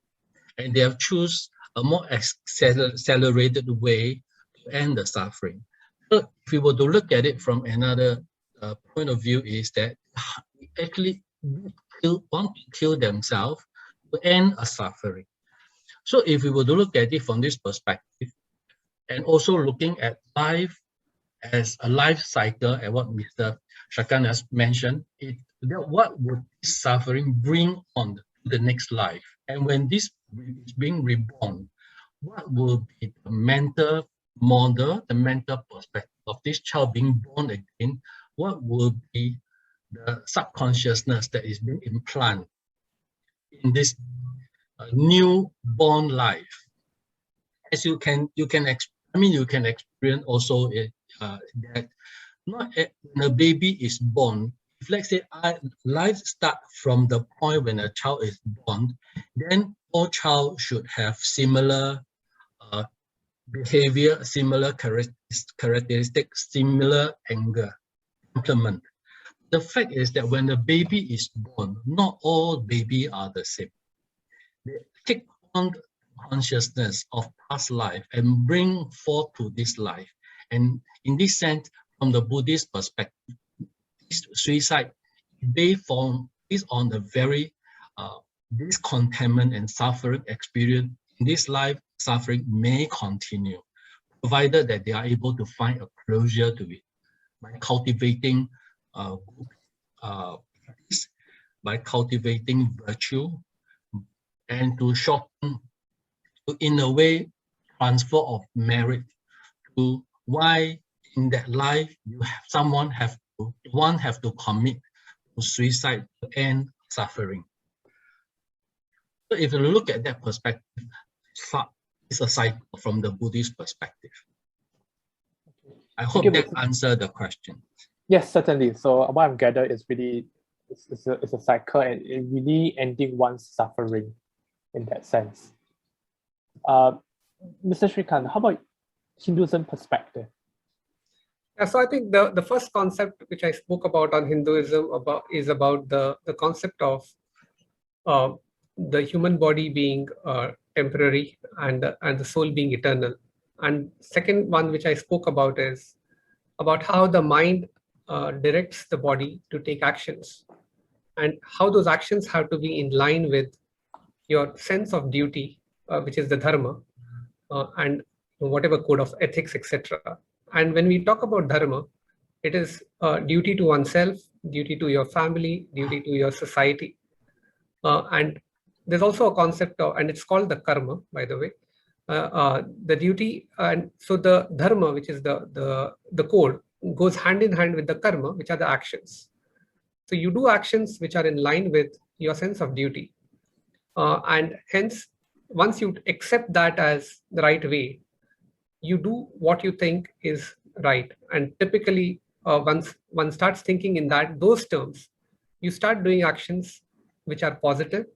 Speaker 2: And they have chosen a more accelerated way to end the suffering. So if we were to look at it from another point of view, is that actually want to kill themselves to end a suffering. So if we were to look at it from this perspective, and also looking at life as a life cycle, and what Mr. Shrikant has mentioned, what would this suffering bring on the next life? And when this is being reborn, what will be the mental model, the mental perspective of this child being born again? What will be the subconsciousness that is being implanted in this new born life? As you can experience also that not when a baby is born. If let's say life start from the point when a child is born, then all child should have similar behavior, similar characteristics, similar anger, temperament. The fact is that when a baby is born, not all babies are the same. They take on consciousness of past life and bring forth to this life. And in this sense, from the Buddhist perspective, suicide based on the very discontentment and suffering experience in this life, suffering may continue, provided that they are able to find a closure to it by cultivating peace, by cultivating virtue, and to shorten, in a way, transfer of merit to why in that life one have to commit to suicide to end suffering. So if you look at that perspective, it's a cycle from the Buddhist perspective. I hope that answered the question.
Speaker 4: Yes, certainly. So what I'm gathered is really it's a cycle and it really ending one's suffering in that sense. Mr. Shrikant, how about Hinduism perspective?
Speaker 3: Yeah, so I think the first concept which I spoke about on Hinduism is about the concept of the human body being temporary and the soul being eternal. And second one which I spoke about is about how the mind directs the body to take actions and how those actions have to be in line with your sense of duty, which is the dharma, and whatever code of ethics, etc. And when we talk about dharma, it is duty to oneself, duty to your family, duty to your society. And there's also a concept of, and it's called the karma, by the way, the duty. And so the dharma, which is the code, goes hand in hand with the karma, which are the actions. So you do actions which are in line with your sense of duty. And hence, once you accept that as the right way, you do what you think is right. And typically, once one starts thinking in those terms, you start doing actions which are positive,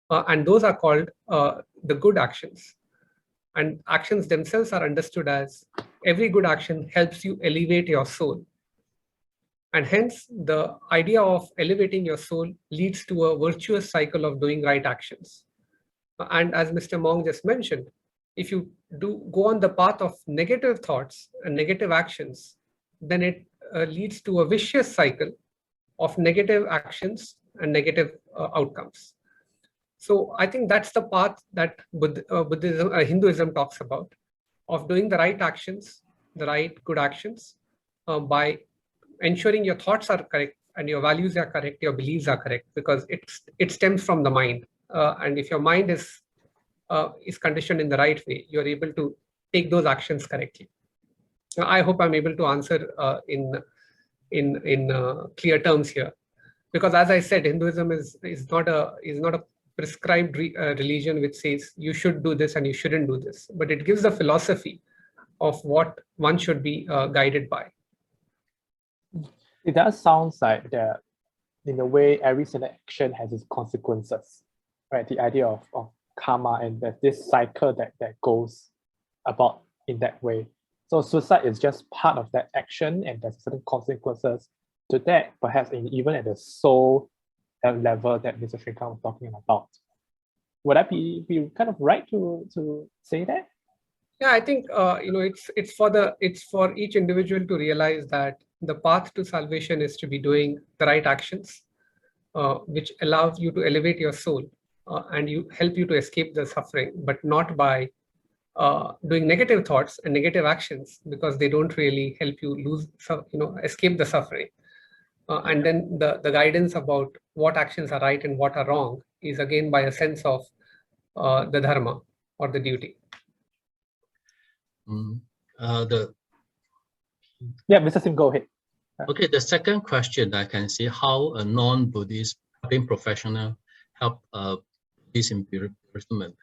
Speaker 3: and those are called the good actions. And actions themselves are understood as every good action helps you elevate your soul. And hence, the idea of elevating your soul leads to a virtuous cycle of doing right actions. And as Mr. Mong just mentioned, if you do go on the path of negative thoughts and negative actions, then it leads to a vicious cycle of negative actions and negative outcomes. So I think that's the path that Buddhism, Hinduism talks about, of doing the right actions, the right good actions, by ensuring your thoughts are correct and your values are correct, your beliefs are correct, because it stems from the mind. And if your mind is conditioned in the right way, you're able to take those actions correctly. I hope I'm able to answer in clear terms here, because as I said, Hinduism is not a prescribed religion which says you should do this and you shouldn't do this, but it gives a philosophy of what one should be guided by.
Speaker 4: It does sound like that, in a way, every single action has its consequences, right? The idea of karma, and that this cycle that goes about in that way. So suicide is just part of that action, and there's certain consequences to that, perhaps even at the soul level that Mr. Shrikant was talking about. Would that be kind of right to say that?
Speaker 3: Yeah, I think it's for each individual to realize that the path to salvation is to be doing the right actions, which allows you to elevate your soul and help you to escape the suffering, but not by doing negative thoughts and negative actions, because they don't really help you escape the suffering. And then the guidance about what actions are right and what are wrong is again by a sense of the dharma or the duty.
Speaker 4: Yeah, Mr. Sim, go ahead.
Speaker 2: Okay, the second question, I can see how a non-Buddhist helping professional help Buddhists in bereavement.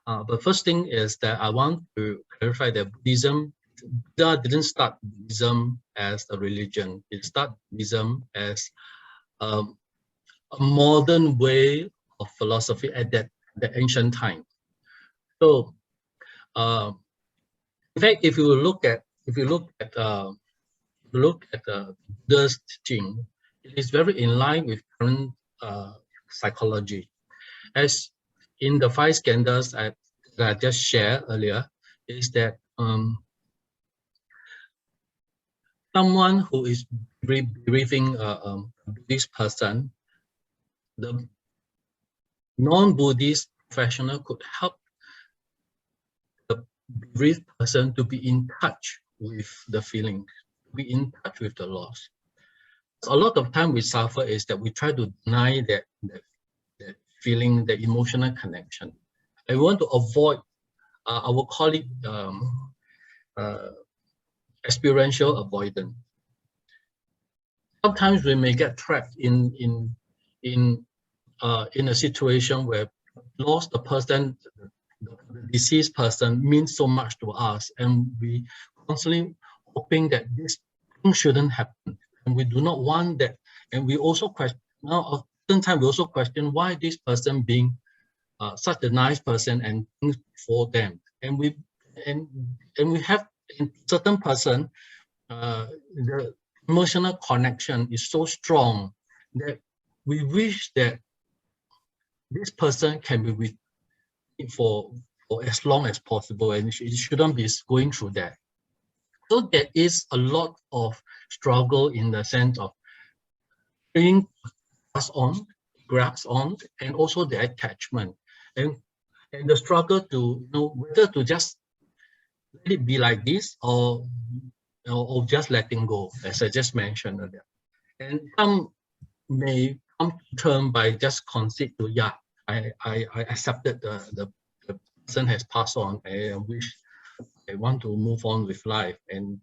Speaker 2: But first thing is that I want to clarify that Buddha didn't start Buddhism as a religion. It started Buddhism as a modern way of philosophy at the ancient time. So, in fact, if you look at Buddha's teaching, it is very in line with current psychology. As in the 5 skandhas that I just shared earlier, is that someone who is bereaving a Buddhist person, the non-Buddhist professional could help the bereaved person to be in touch with the feeling, be in touch with the loss. A lot of time we suffer is that we try to deny that feeling, the emotional connection. I want to avoid, I will call it experiential avoidance. Sometimes we may get trapped in a situation where lost the person, the deceased person means so much to us, and we constantly hoping that this thing shouldn't happen, and we do not want that. And we also question, now sometimes we also question why this person being such a nice person and things for them, and we have in certain person the emotional connection is so strong that we wish that this person can be with it for as long as possible, and it shouldn't be going through that. So there is a lot of struggle in the sense of being passed on, grasp on, and also the attachment, and the struggle to know whether to just let it be like this or just letting go, as I just mentioned earlier. And some may come to term by just concede to, yeah, I accepted the person has passed on. I wish I want to move on with life, and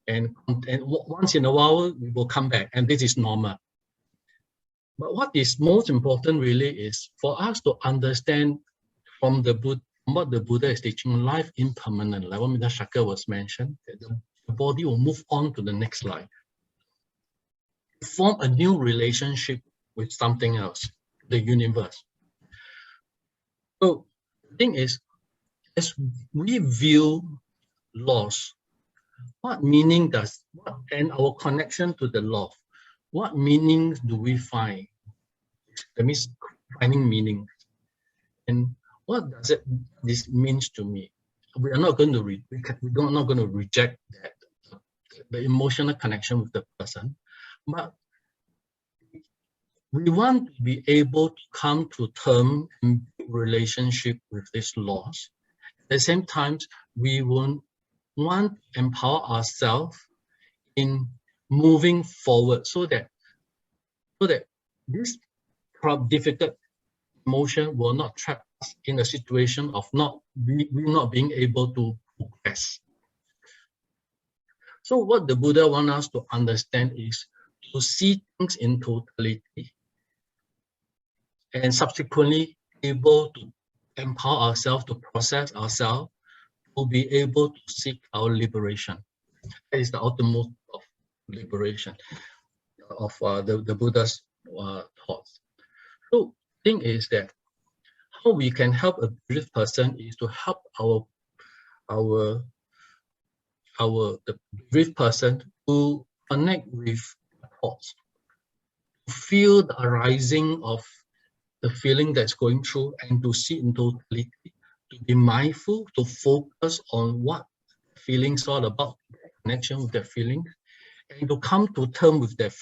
Speaker 2: once in a while we will come back, and this is normal. But what is most important really is for us to understand from what the Buddha is teaching, life impermanent, like what Mr. Shaka was mentioned, that the body will move on to the next life, form a new relationship with something else, the universe. So the thing is, as we view loss, what meaning and our connection to the loss, what meanings do we find? That means finding meaning. And what does this means to me? we are not going to we're not going to reject that the emotional connection with the person, but we want to be able to come to terms and relationship with this loss. At the same time, we want to empower ourselves in moving forward so that this difficult emotion will not trap us in a situation of not being able to progress. So what the Buddha wants us to understand is to see things in totality and subsequently able to empower ourselves to process ourselves to be able to seek our liberation. That is the ultimate of liberation of the Buddha's thoughts. So the thing is that how we can help a bereaved person is to help the bereaved person to connect with thoughts, to feel the arising of the feeling that's going through and to see in totality, to be mindful, to focus on what feelings all about, connection with the feeling, and to come to terms with that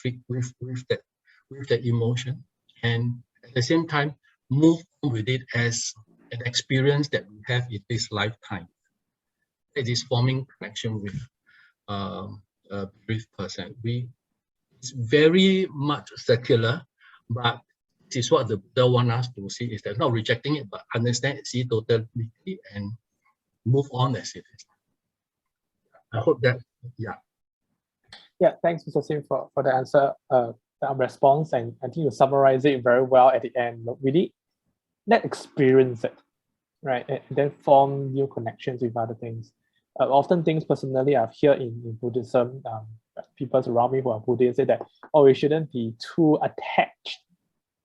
Speaker 2: emotion, and at the same time move on with it as an experience that we have in this lifetime. It is forming connection with a bereaved person. It's very much secular, but this is what the Buddha wants us to see, is that not rejecting it, but understand it, see totality, and move on as it is. I hope that, yeah.
Speaker 4: Yeah, thanks, Mr. Sim, for the answer, the response, and I think you summarize it very well at the end. Really, let experience it, right, and then form new connections with other things. Often things personally I've heard in Buddhism, people around me who are Buddhists say that, oh, we shouldn't be too attached,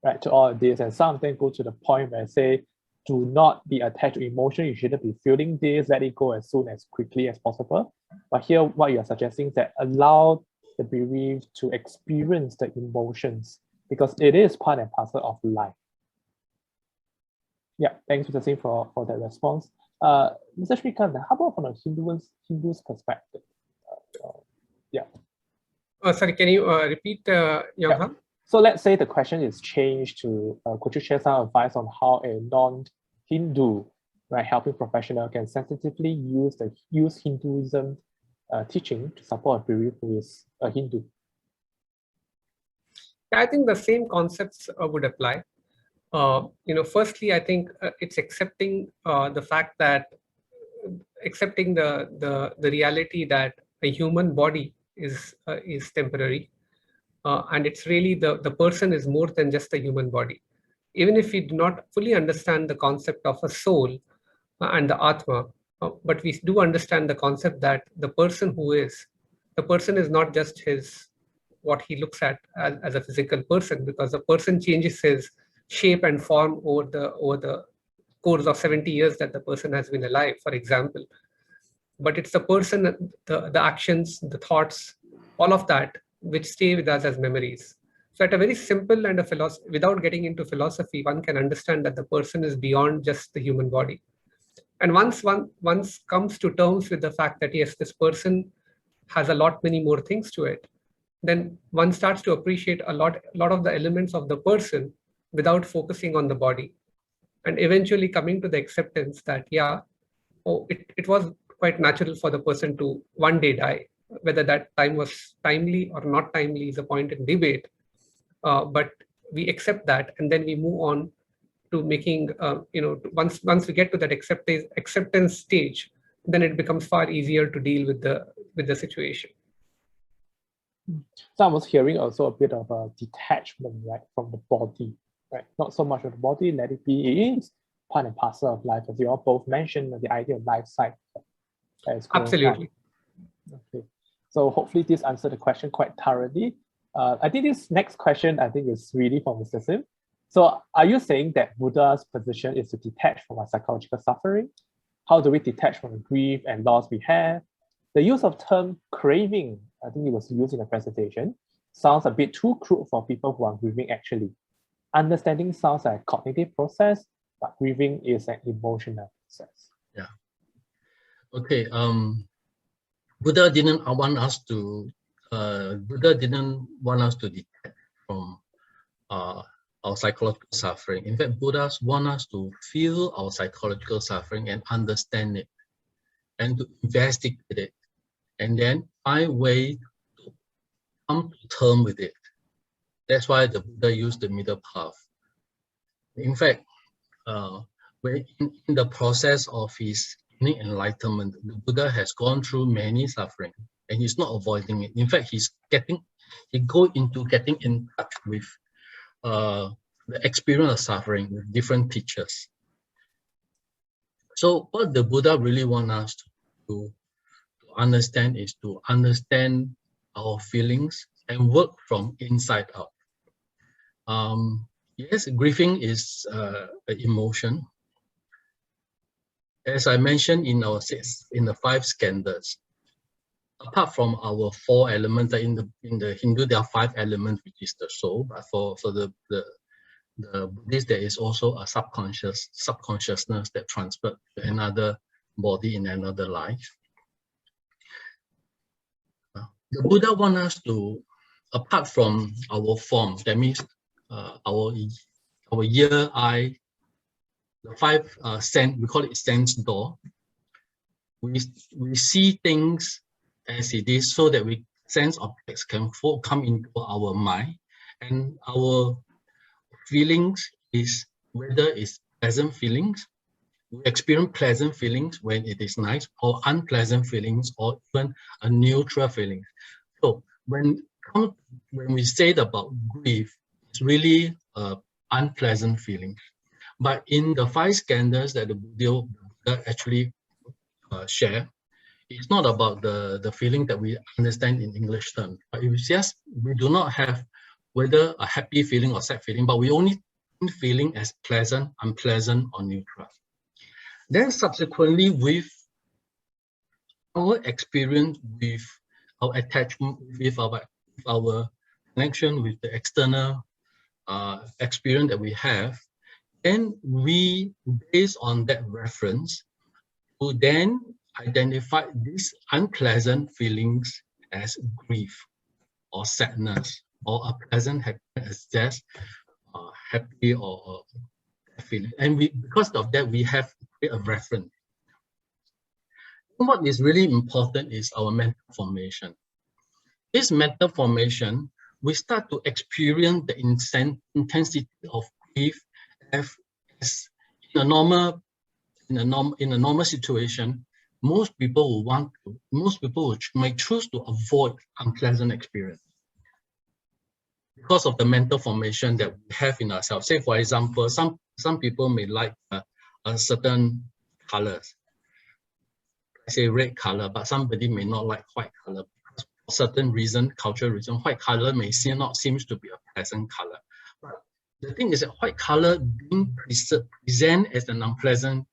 Speaker 4: right, to all of this. And some of them go to the point where I say, do not be attached to emotion. You shouldn't be feeling this, let it go as soon as quickly as possible. But here, what you're suggesting is that allow the bereaved to experience the emotions, because it is part and parcel of life. Yeah, thanks, Mr. Singh, for that response. Mr. Shrikant, how about from a Hindu's perspective? Yeah.
Speaker 3: Sorry, can you repeat, Yonghao?
Speaker 4: So let's say the question is changed to, could you share some advice on how a non-Hindu, right, helping professional can sensitively use Hinduism teaching to support a bereaved who is a Hindu?
Speaker 3: I think the same concepts would apply. Firstly, I think it's accepting the fact that accepting the reality that a human body is temporary, and it's really the person is more than just a human body. Even if we do not fully understand the concept of a soul and the Atma, but we do understand the concept that the person is not just what he looks at as a physical person, because the person changes his shape and form over the course of 70 years that the person has been alive, for example. But it's the person, the actions, the thoughts, all of that, which stay with us as memories. So at a very simple and without getting into philosophy, one can understand that the person is beyond just the human body. And once one comes to terms with the fact that, yes, this person has a lot many more things to it, then one starts to appreciate a lot of the elements of the person without focusing on the body. And eventually coming to the acceptance that, yeah, it was quite natural for the person to one day die. Whether that time was timely or not timely is a point in debate. But we accept that, and then we move on to making, once we get to that acceptance stage, then it becomes far easier to deal with the situation.
Speaker 4: So I was hearing also a bit of a detachment, right, from the body, right? Not so much of the body, let it be. It is part and parcel of life, as you all both mentioned, the idea of life cycle.
Speaker 3: Absolutely.
Speaker 4: Okay. So hopefully this answered the question quite thoroughly. I think this next question, I think, is really for Mr. Sim. So are you saying that Buddha's position is to detach from our psychological suffering? How do we detach from the grief and loss we have? The use of term craving, I think it was used in the presentation, sounds a bit too crude for people who are grieving actually. Understanding sounds like a cognitive process, but grieving is an emotional process.
Speaker 2: Yeah. Okay. Buddha didn't want us to. Buddha didn't want us to detach from our psychological suffering. In fact, Buddhas want us to feel our psychological suffering and understand it, and to investigate it, and then find way to come to terms with it. That's why the Buddha used the middle path. In fact, when in the process of his enlightenment, the Buddha has gone through many suffering, and he's not avoiding it. In fact, he go into getting in touch with the experience of suffering with different teachers. So what the Buddha really wants us to understand is to understand our feelings and work from inside out. Yes, grieving is an emotion. As I mentioned in the 5 skandhas, apart from our 4 elements, in the Hindu there are 5 elements, which is the soul. But for the Buddhist, there is also a subconsciousness that transferred to another body in another life. The Buddha wants us to, apart from our form, that means our ear, eye, the 5 sense, we call it sense door. We see things as it is, so that we sense objects can come into our mind, and our feelings is whether it's pleasant feelings. We experience pleasant feelings when it is nice, or unpleasant feelings, or even a neutral feeling. So when we say about grief, it's really unpleasant feelings. But in the 5 skandhas that the Buddha actually share, it's not about the feeling that we understand in English terms. But it's just we do not have whether a happy feeling or sad feeling, but we only feeling as pleasant, unpleasant, or neutral. Then subsequently, with our experience, with our attachment, with our connection with the external experience that we have, then we, based on that reference, to then identify these unpleasant feelings as grief or sadness, or a pleasant happiness as just happy or feeling. And because of that, we have a reference. And what is really important is our mental formation. This mental formation, we start to experience the intensity of grief as in a normal situation. Most people may choose to avoid unpleasant experience because of the mental formation that we have in ourselves. Say, for example, some people may like a certain colors, say red color, but somebody may not like white color because for certain reason, cultural reason, white color may not seems to be a pleasant color. But the thing is that white color being present as an unpleasant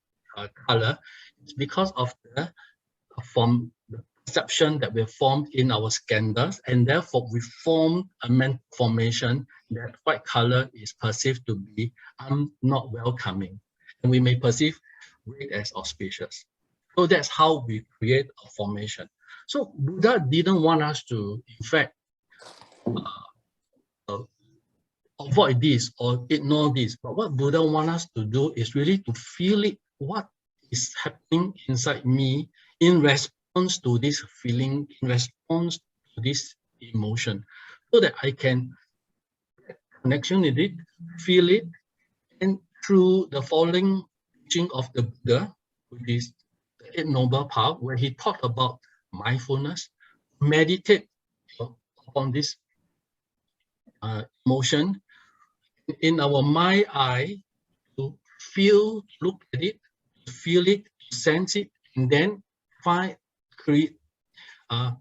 Speaker 2: color is because of the perception that we formed in our skandhas, and therefore we form a mental formation that white color is perceived to be not welcoming, and we may perceive red as auspicious. So that's how we create a formation. So Buddha didn't want us to, in fact, avoid this or ignore this. But what Buddha wants us to do is really to feel it, what is happening inside me in response to this feeling, in response to this emotion, so that I can get connection with it, feel it, and through the following teaching of the Buddha, which is the 8 Noble Path, where he talked about mindfulness, meditate upon this emotion in our mind eye, to feel, look at it, feel it, sense it, and then create a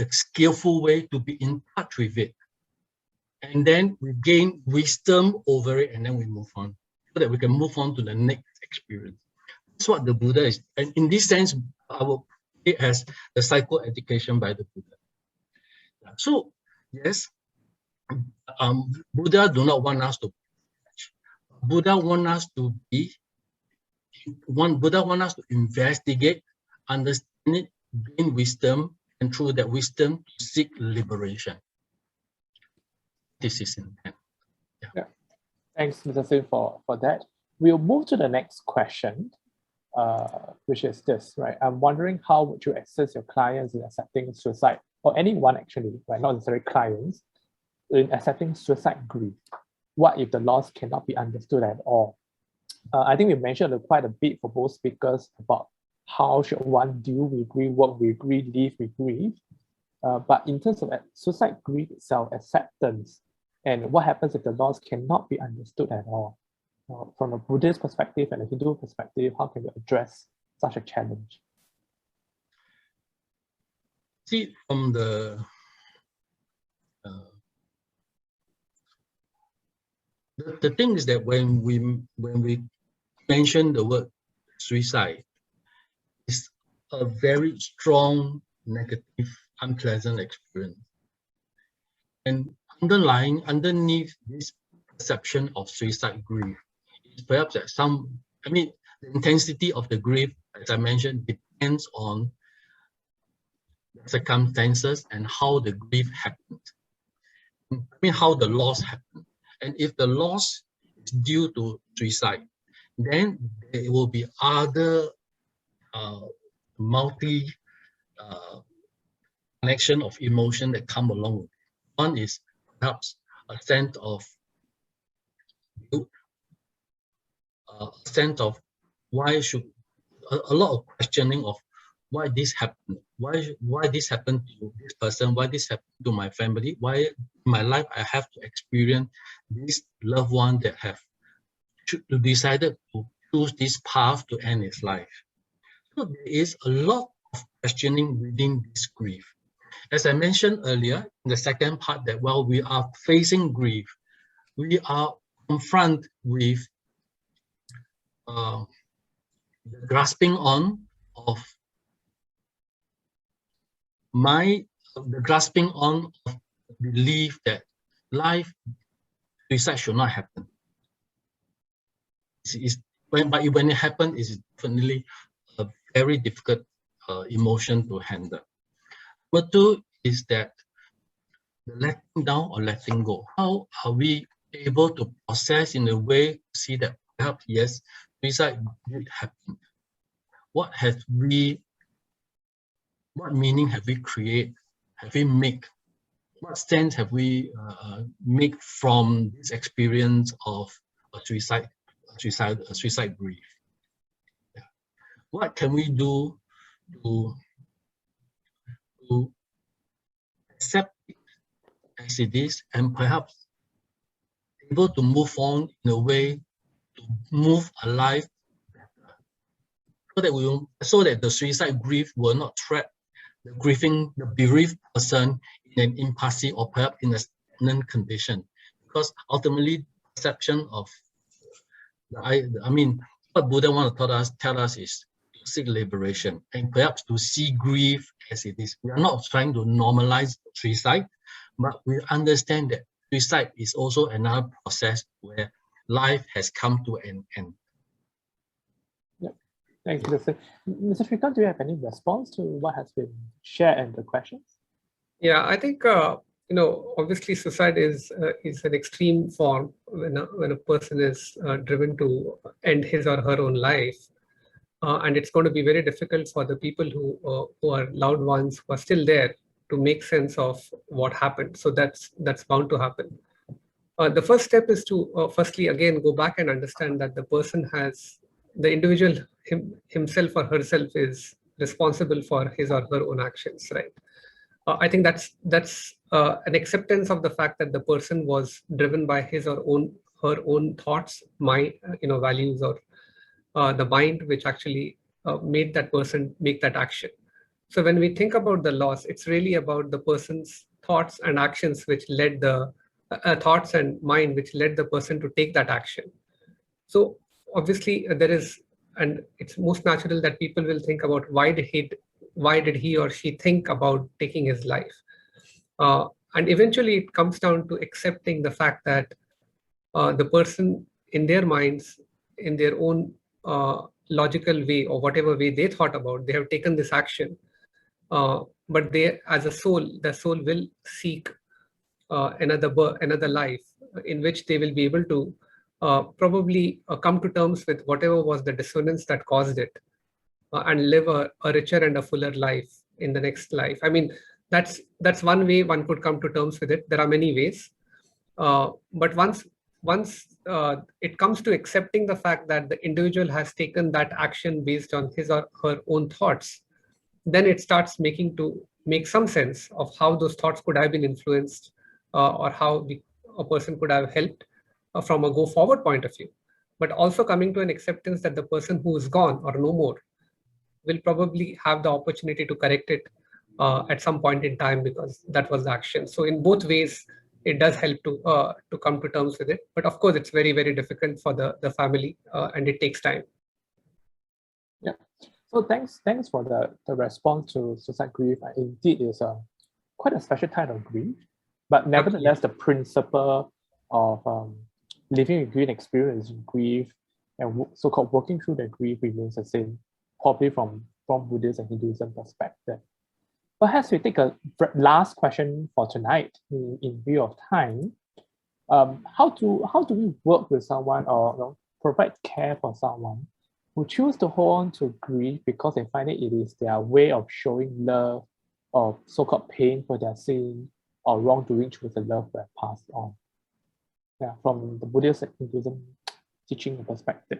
Speaker 2: skillful way to be in touch with it. And then we gain wisdom over it, and then we move on, so that we can move on to the next experience. That's what the Buddha is. And in this sense, it has the psycho-education by the Buddha. So, yes, Buddha do not want us to. Buddha want us to investigate, understand it, gain wisdom, and through that wisdom to seek liberation. This is intent.
Speaker 4: Yeah. Thanks, Mr. Singh, for that. We'll move to the next question, which is this, right? I'm wondering, how would you assist your clients in accepting suicide, or anyone actually, right? Not necessarily clients, in accepting suicide grief? What if the loss cannot be understood at all? I think we mentioned quite a bit for both speakers about how should one deal with grief, work with grief, live with grief. But in terms of suicide grief itself, acceptance, and what happens if the loss cannot be understood at all? From a Buddhist perspective and a Hindu perspective, how can we address such a challenge?
Speaker 2: See, from the thing is that when we mention the word suicide, it's a very strong, negative, unpleasant experience. And underneath this perception of suicide grief is perhaps that the intensity of the grief, as I mentioned, depends on the circumstances and how the grief happened. How the loss happened. And if the loss is due to suicide, then there will be other connection of emotion that come along with it. One is perhaps a sense of guilt, a sense of why should a lot of questioning of why this happened, why this happened to this person, why this happened to my family, why in my life I have to experience this loved one that have decided to choose this path to end his life. So there is a lot of questioning within this grief. As I mentioned earlier, in the second part, that while we are facing grief, we are confronted with the grasping on of belief that suicide should not happen. But when it happens, it's definitely a very difficult emotion to handle. Number two is that the letting down or letting go. How are we able to process in a way to see that perhaps, yes, suicide did happen? What meaning have we created? Have we made? What sense have we made from this experience of a suicide grief? Yeah. What can we do to accept it as it is, and perhaps able to move on in a way to move a life better, so that the suicide grief will not trap the bereaved person in an impassive or perhaps in a stagnant condition. Because ultimately, perception of what Buddha wants to tell us is to seek liberation, and perhaps to see grief as it is. We are not trying to normalize suicide, but we understand that suicide is also another process where life has come to an end.
Speaker 4: Yep. Thank you, Mr. Shrikant, do you have any response to what has been shared and the questions?
Speaker 3: Yeah, I think obviously suicide is an extreme form when a person is driven to end his or her own life, and it's going to be very difficult for the people who are loved ones who are still there to make sense of what happened. So that's bound to happen. The first step is to firstly again go back and understand that the individual himself or herself is responsible for his or her own actions, right? I think that's an acceptance of the fact that the person was driven by his or her own thoughts, values, or the mind, which actually made that person make that action. So when we think about the loss, it's really about the person's thoughts and actions which led the thoughts and mind which led the person to take that action. So obviously there is, and it's most natural that people will think about why did he or she think about taking his life? And eventually it comes down to accepting the fact that the person in their minds, in their own logical way or whatever way they thought about, they have taken this action. But they, as a soul, the soul will seek another life in which they will be able to probably come to terms with whatever was the dissonance that caused it, and live a richer and a fuller life in the next life. I mean, that's one way one could come to terms with it. There are many ways, but once it comes to accepting the fact that the individual has taken that action based on his or her own thoughts, then it starts make some sense of how those thoughts could have been influenced, or how a person could have helped from a go forward point of view. But also coming to an acceptance that the person who is gone or no more will probably have the opportunity to correct it at some point in time, because that was the action. So in both ways, it does help to come to terms with it. But of course, it's very, very difficult for the family, and it takes time.
Speaker 4: Yeah. So thanks for the response to suicide grief. Indeed, is quite a special kind of grief, but nevertheless, the principle of living with grief, experiencing grief, and so-called working through the grief remains the same, probably from Buddhist and Hinduism perspective. Perhaps we take a last question for tonight in view of time. How do we work with someone, or provide care for someone who choose to hold on to grief because they find it is their way of showing love, or so-called pain for their sin or wrongdoing towards the loved who have passed on? Yeah, from the Buddhist and Hinduism teaching perspective.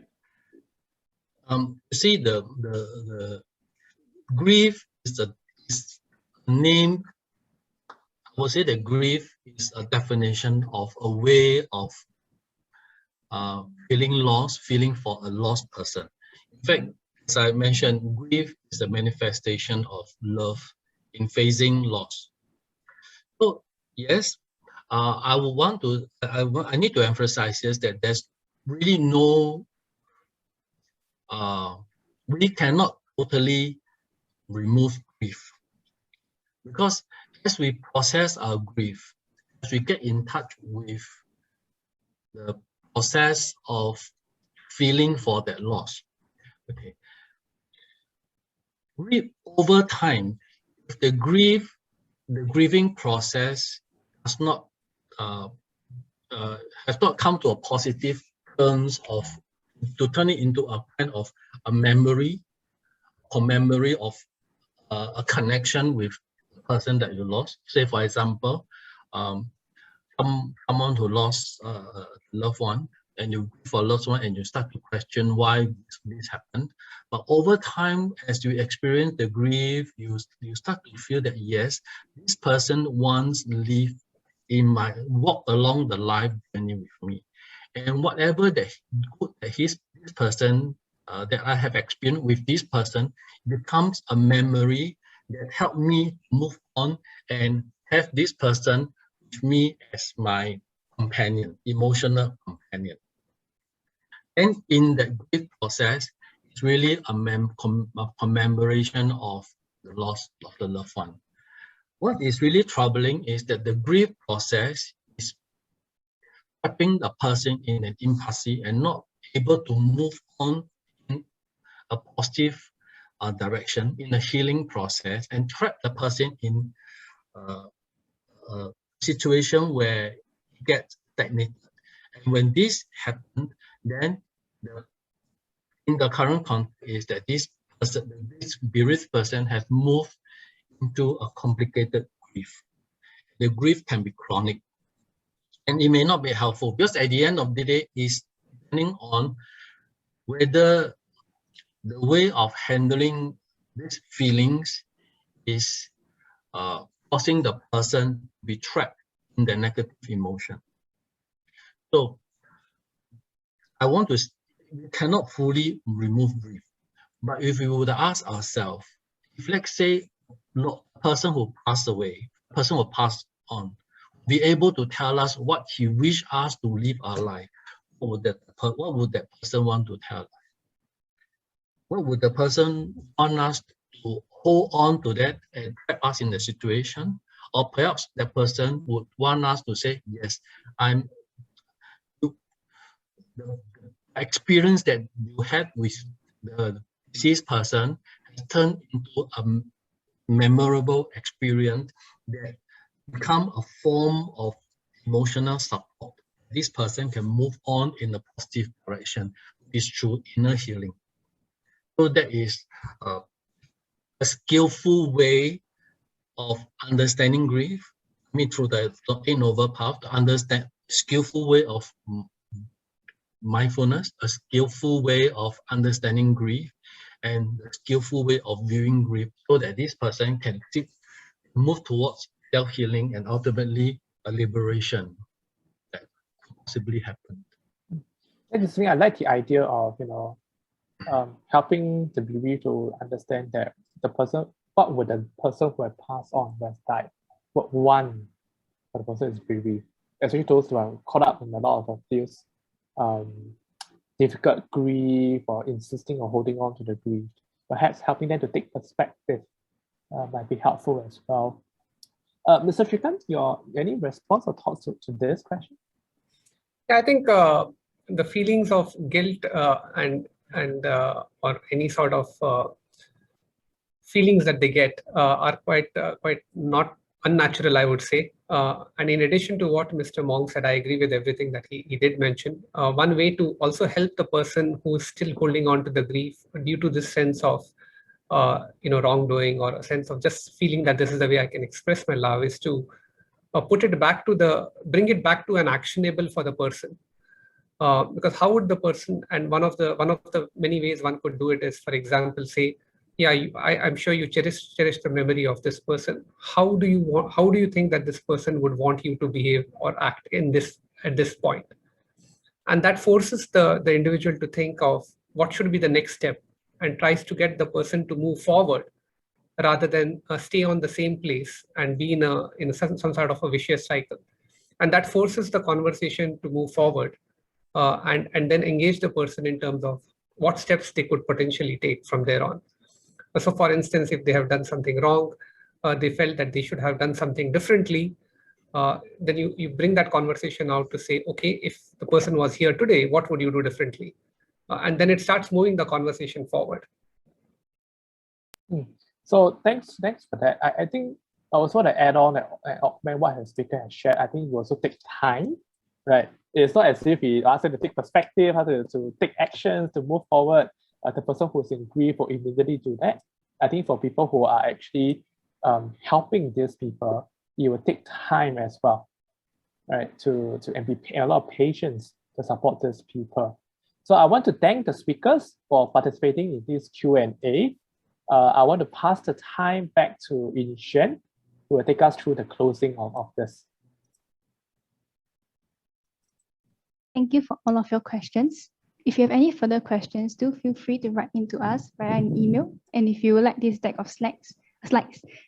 Speaker 2: You see, the grief is a name. I would say that grief is a definition of a way of feeling loss, feeling for a lost person. In fact, as I mentioned, grief is a manifestation of love in facing loss. So yes, I need to emphasize here that there's really no, we cannot totally remove grief, because as we process our grief, as we get in touch with the process of feeling for that loss, okay, over time, if the grieving process has not come to a positive terms of to turn it into a kind of a memory of a connection with the person that you lost. Say, for example, someone who lost a loved one, and you grieve for a loved one, and you start to question why this happened. But over time, as you experience the grief, you start to feel that yes, this person once lived walked along the life journey with me, and whatever that this person that I have experienced with this person becomes a memory that helped me move on and have this person with me as my companion, emotional companion. And in that grief process, it's really a commemoration of the loss of the loved one. What is really troubling is that the grief process is trapping the person in an impasse and not able to move on in a positive direction in a healing process, and trap the person in a situation where he gets stagnated. And when this happened, then in the current context is that this bereaved person has moved into a complicated grief. The grief can be chronic, and it may not be helpful, because at the end of the day, is depending on whether the way of handling these feelings is causing the person to be trapped in the negative emotion. So we cannot fully remove grief, but if we would ask ourselves, if let's say a person who passed away, a person who passed on, be able to tell us what he wished us to live our life, what would that person want to tell us? What would the person want us to hold on to that and trap us in the situation? Or perhaps that person would want us to say, yes, the experience that you had with the deceased person has turned into a memorable experience that become a form of emotional support. This person can move on in a positive direction. It's through inner healing. So that is a skillful way of understanding grief. I mean, through the Eight Noble Path, to understand skillful way of mindfulness, a skillful way of understanding grief, and a skillful way of viewing grief, so that this person can move towards self-healing and ultimately a liberation that could possibly happen.
Speaker 4: Interesting. I like the idea of helping the bereaved to understand that what would the person who had passed on, who has died, what one for the person is bereaved. Especially those who are caught up in a lot of these difficult grief or insisting on holding on to the grief. Perhaps helping them to take perspective might be helpful as well. Mr. Shrikant, any response or thoughts to this question?
Speaker 3: Yeah, I think the feelings of guilt and or any sort of feelings that they get are quite not unnatural, I would say. And in addition to what Mr. Mong said, I agree with everything that he did mention. One way to also help the person who is still holding on to the grief due to this sense of wrongdoing, or a sense of just feeling that this is the way I can express my love, is to bring it back to an actionable for the person. Because how would the person, and one of the many ways one could do it is, for example, say, yeah, I'm sure you cherish the memory of this person. How do you think that this person would want you to behave or act at this point? And that forces the individual to think of what should be the next step, and tries to get the person to move forward rather than stay on the same place and be in some sort of a vicious cycle. And that forces the conversation to move forward and then engage the person in terms of what steps they could potentially take from there on. So for instance, if they have done something wrong, they felt that they should have done something differently, then you bring that conversation out to say, okay, if the person was here today, what would you do differently? And then it starts moving the conversation forward.
Speaker 4: So thanks for that. I think I also want to add on what the speaker has shared. I think it also takes time, right? It's not as if we ask them to take perspective, how to take actions, to move forward. The person who's in grief will immediately do that. I think for people who are actually helping these people, it will take time as well, right? And be a lot of patience to support these people. So I want to thank the speakers for participating in this Q&A. I want to pass the time back to Yin Xuan, who will take us through the closing of this.
Speaker 1: Thank you for all of your questions. If you have any further questions, do feel free to write into us via an email. And if you would like this deck of slides,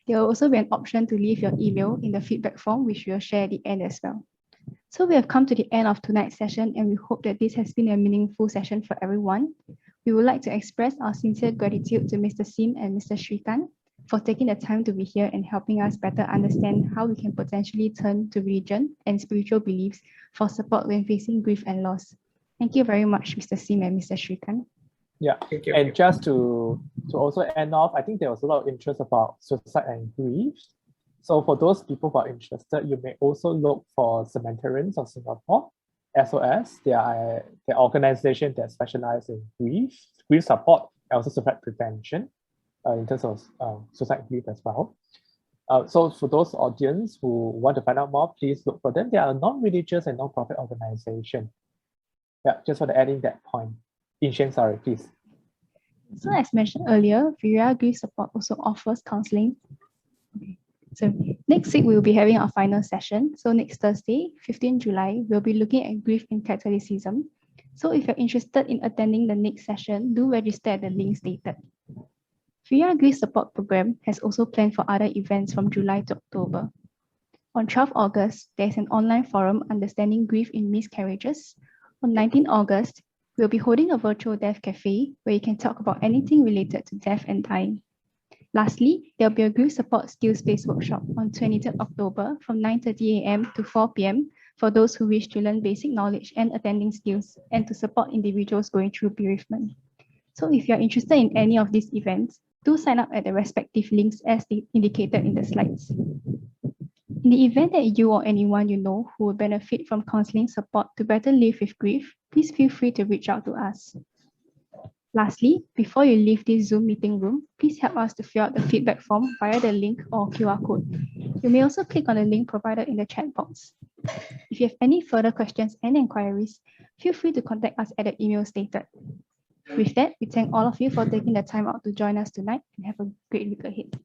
Speaker 1: there will also be an option to leave your email in the feedback form, which we'll share at the end as well. So we have come to the end of tonight's session, and we hope that this has been a meaningful session for everyone. We would like to express our sincere gratitude to Mr. Sim and Mr. Shrikant for taking the time to be here and helping us better understand how we can potentially turn to religion and spiritual beliefs for support when facing grief and loss. Thank you very much, Mr. Sim and Mr. Shrikant.
Speaker 4: Yeah,
Speaker 3: Thank you.
Speaker 4: And just to also end off, I think there was a lot of interest about suicide and grief. So for those people who are interested, you may also look for Cemeterians of Singapore, SOS. They are the organization that specializes in grief support, and also suicide prevention in terms of suicide and grief as well. So for those audience who want to find out more, please look for them. They are a non-religious and non-profit organization. Yeah, just for adding that point. Yin Xuan, sorry, please.
Speaker 1: So as mentioned earlier, Viriya Grief Support also offers counselling. Okay. So next week, we'll be having our final session. So next Thursday, 15 July, we'll be looking at grief in Catholicism. So if you're interested in attending the next session, do register at the link stated. Viriya Grief Support Programme has also planned for other events from July to October. On 12 August, there's an online forum understanding grief in miscarriages. On 19 August, we'll be holding a virtual death cafe where you can talk about anything related to death and dying. Lastly, there'll be a grief support skills-based workshop on 23rd October from 9:30 a.m. to 4 p.m. for those who wish to learn basic knowledge and attending skills and to support individuals going through bereavement. So if you're interested in any of these events, do sign up at the respective links as indicated in the slides. In the event that you or anyone you know who will benefit from counseling support to better live with grief, please feel free to reach out to us. Lastly, before you leave this Zoom meeting room, please help us to fill out the feedback form via the link or QR code. You may also click on the link provided in the chat box. If you have any further questions and inquiries, feel free to contact us at the email stated. With that, we thank all of you for taking the time out to join us tonight and have a great week ahead.